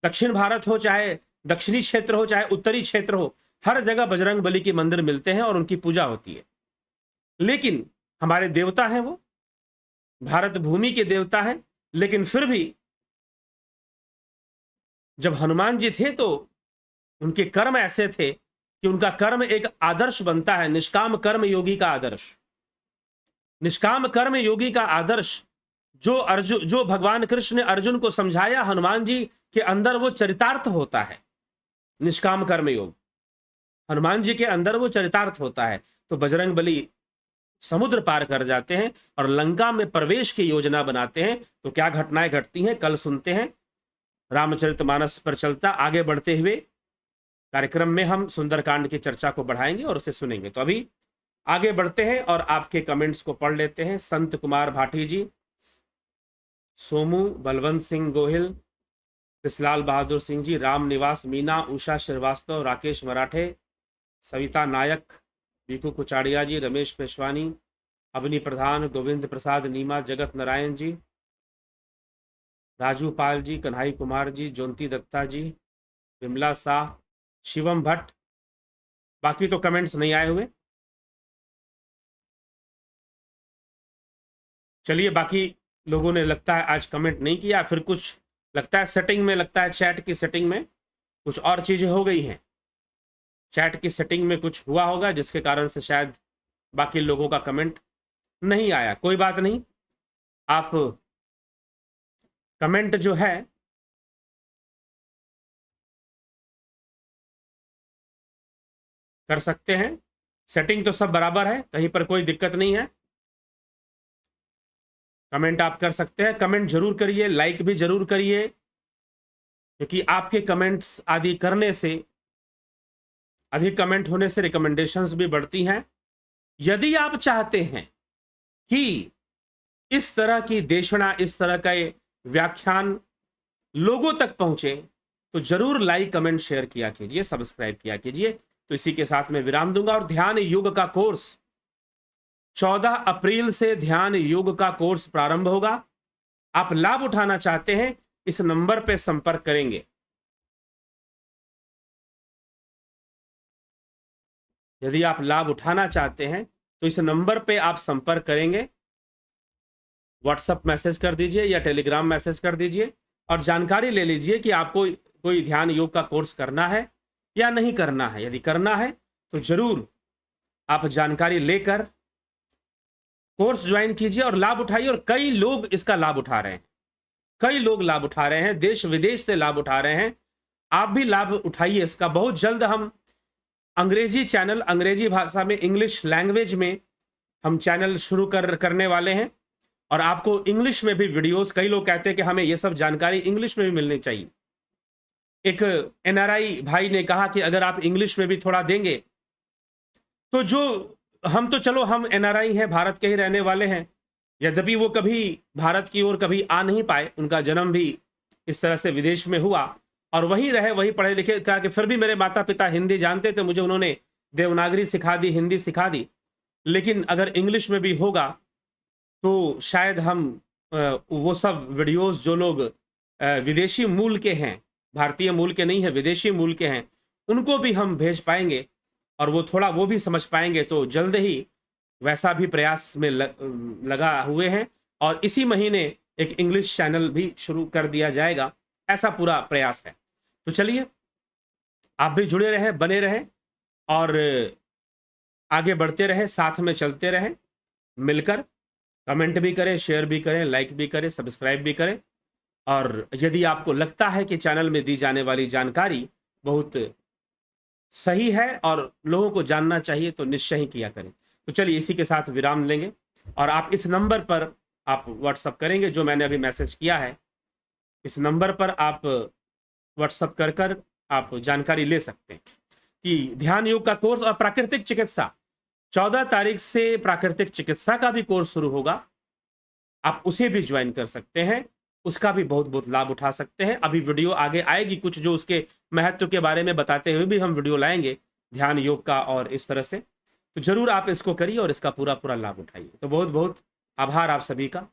दक्षिण भारत हो, चाहे दक्षिणी क्षेत्र हो, चाहे उत्तरी क्षेत्र हो, हर जगह बजरंग बली के मंदिर मिलते हैं और उनकी पूजा होती है। लेकिन हमारे देवता हैं, वो भारत भूमि के देवता हैं। लेकिन फिर भी जब हनुमान जी थे तो उनके कर्म ऐसे थे कि उनका कर्म एक आदर्श बनता है, निष्काम कर्म योगी का आदर्श। निष्काम कर्म योगी का आदर्श जो भगवान कृष्ण ने अर्जुन को समझाया, हनुमान जी के अंदर वो चरितार्थ होता है। निष्काम कर्म योग हनुमान जी के अंदर वो चरितार्थ होता है। तो बजरंग बली समुद्र पार कर जाते हैं और लंका में प्रवेश की योजना बनाते हैं। तो क्या घटनाएं घटती हैं, कल सुनते हैं। रामचरितमानस पर चलता आगे बढ़ते हुए कार्यक्रम में हम सुंदरकांड की चर्चा को बढ़ाएंगे और उसे सुनेंगे। तो अभी आगे बढ़ते हैं और आपके कमेंट्स को पढ़ लेते हैं। संत कुमार भाटी जी, सोमू, बलवंत सिंह गोहिल, कृष्णलाल बहादुर सिंह जी, राम निवास मीना, उषा श्रीवास्तव, राकेश मराठे, सविता नायक, बीकू कुचाड़िया जी, रमेश पेशवानी, अवनी प्रधान, गोविंद प्रसाद नीमा, जगत नारायण जी, राजू पाल जी, कन्हई कुमार जी, ज्योति दत्ता जी, विमला शाह, शिवम भट्ट। बाकी तो कमेंट्स नहीं आए हुए। चलिए, बाकी लोगों ने लगता है आज कमेंट नहीं किया, फिर कुछ लगता है सेटिंग में, लगता है चैट की सेटिंग में कुछ और चीजें हो गई हैं। चैट की सेटिंग में कुछ हुआ होगा जिसके कारण से शायद बाकी लोगों का कमेंट नहीं आया। कोई बात नहीं, आप कमेंट जो है कर सकते हैं। सेटिंग तो सब बराबर है, कहीं पर कोई दिक्कत नहीं है। कमेंट आप कर सकते हैं, कमेंट जरूर करिए, लाइक भी जरूर करिए, क्योंकि आपके कमेंट्स आदि करने से, अधिक कमेंट होने से रिकमेंडेशंस भी बढ़ती हैं। यदि आप चाहते हैं कि इस तरह की देशना, इस तरह का व्याख्यान लोगों तक पहुंचे, तो जरूर लाइक कमेंट शेयर किया कीजिए, सब्सक्राइब किया कीजिए। तो इसी के साथ मैं विराम दूंगा। और ध्यान योग का कोर्स 14 अप्रैल से ध्यान योग का कोर्स प्रारंभ होगा। आप लाभ उठाना चाहते हैं, इस नंबर पर संपर्क करेंगे। यदि आप लाभ उठाना चाहते हैं तो इस नंबर पे आप संपर्क करेंगे, व्हाट्सएप मैसेज कर दीजिए या टेलीग्राम मैसेज कर दीजिए और जानकारी ले लीजिए कि आपको कोई ध्यान योग का कोर्स करना है या नहीं करना है। यदि करना है तो जरूर आप जानकारी लेकर कोर्स ज्वाइन कीजिए और लाभ उठाइए। और कई लोग इसका लाभ उठा रहे हैं, कई लोग लाभ उठा रहे हैं, देश विदेश से लाभ उठा रहे हैं। आप भी लाभ उठाइए इसका। बहुत जल्द हम अंग्रेजी चैनल, अंग्रेजी भाषा में, इंग्लिश लैंग्वेज में हम चैनल शुरू करने वाले हैं। और आपको इंग्लिश में भी वीडियोस, कई लोग कहते हैं कि हमें ये सब जानकारी इंग्लिश में भी मिलनी चाहिए। एक एनआरआई भाई ने कहा कि अगर आप इंग्लिश में भी थोड़ा देंगे तो जो हम तो चलो हम एनआरआई हैं, भारत के ही रहने वाले हैं, यद्यपि वो कभी भारत की ओर कभी आ नहीं पाए, उनका जन्म भी इस तरह से विदेश में हुआ और वहीं रहे, वहीं पढ़े लिखे। कहा कि फिर भी मेरे माता पिता हिंदी जानते थे, मुझे उन्होंने देवनागरी सिखा दी, हिंदी सिखा दी। लेकिन अगर इंग्लिश में भी होगा तो शायद हम वो सब वीडियोस जो लोग विदेशी मूल के हैं, भारतीय मूल के नहीं है, विदेशी मूल के हैं, उनको भी हम भेज पाएंगे और वो थोड़ा वो भी समझ पाएंगे। तो जल्द ही वैसा भी प्रयास में लगा हुए हैं और इसी महीने एक इंग्लिश चैनल भी शुरू कर दिया जाएगा, ऐसा पूरा प्रयास है। तो चलिए, आप भी जुड़े रहें, बने रहें और आगे बढ़ते रहें, साथ में चलते रहें, मिलकर कमेंट भी करें, शेयर भी करें, लाइक भी करें, सब्सक्राइब भी करें। और यदि आपको लगता है कि चैनल में दी जाने वाली जानकारी बहुत सही है और लोगों को जानना चाहिए तो निश्चय ही किया करें। तो चलिए, इसी के साथ विराम लेंगे और आप इस नंबर पर आप व्हाट्सअप करेंगे जो मैंने अभी मैसेज किया है। इस नंबर पर आप व्हाट्सअप कर आप जानकारी ले सकते हैं कि ध्यान योग का कोर्स और प्राकृतिक चिकित्सा 14 तारीख से प्राकृतिक चिकित्सा का भी कोर्स शुरू होगा। आप उसे भी ज्वाइन कर सकते हैं, उसका भी बहुत बहुत लाभ उठा सकते हैं। अभी वीडियो आगे आएगी, कुछ जो उसके महत्व के बारे में बताते हुए भी हम वीडियो लाएंगे ध्यान योग का और इस तरह से। तो जरूर आप इसको करिए और इसका पूरा पूरा लाभ उठाइए। तो बहुत बहुत आभार आप सभी का।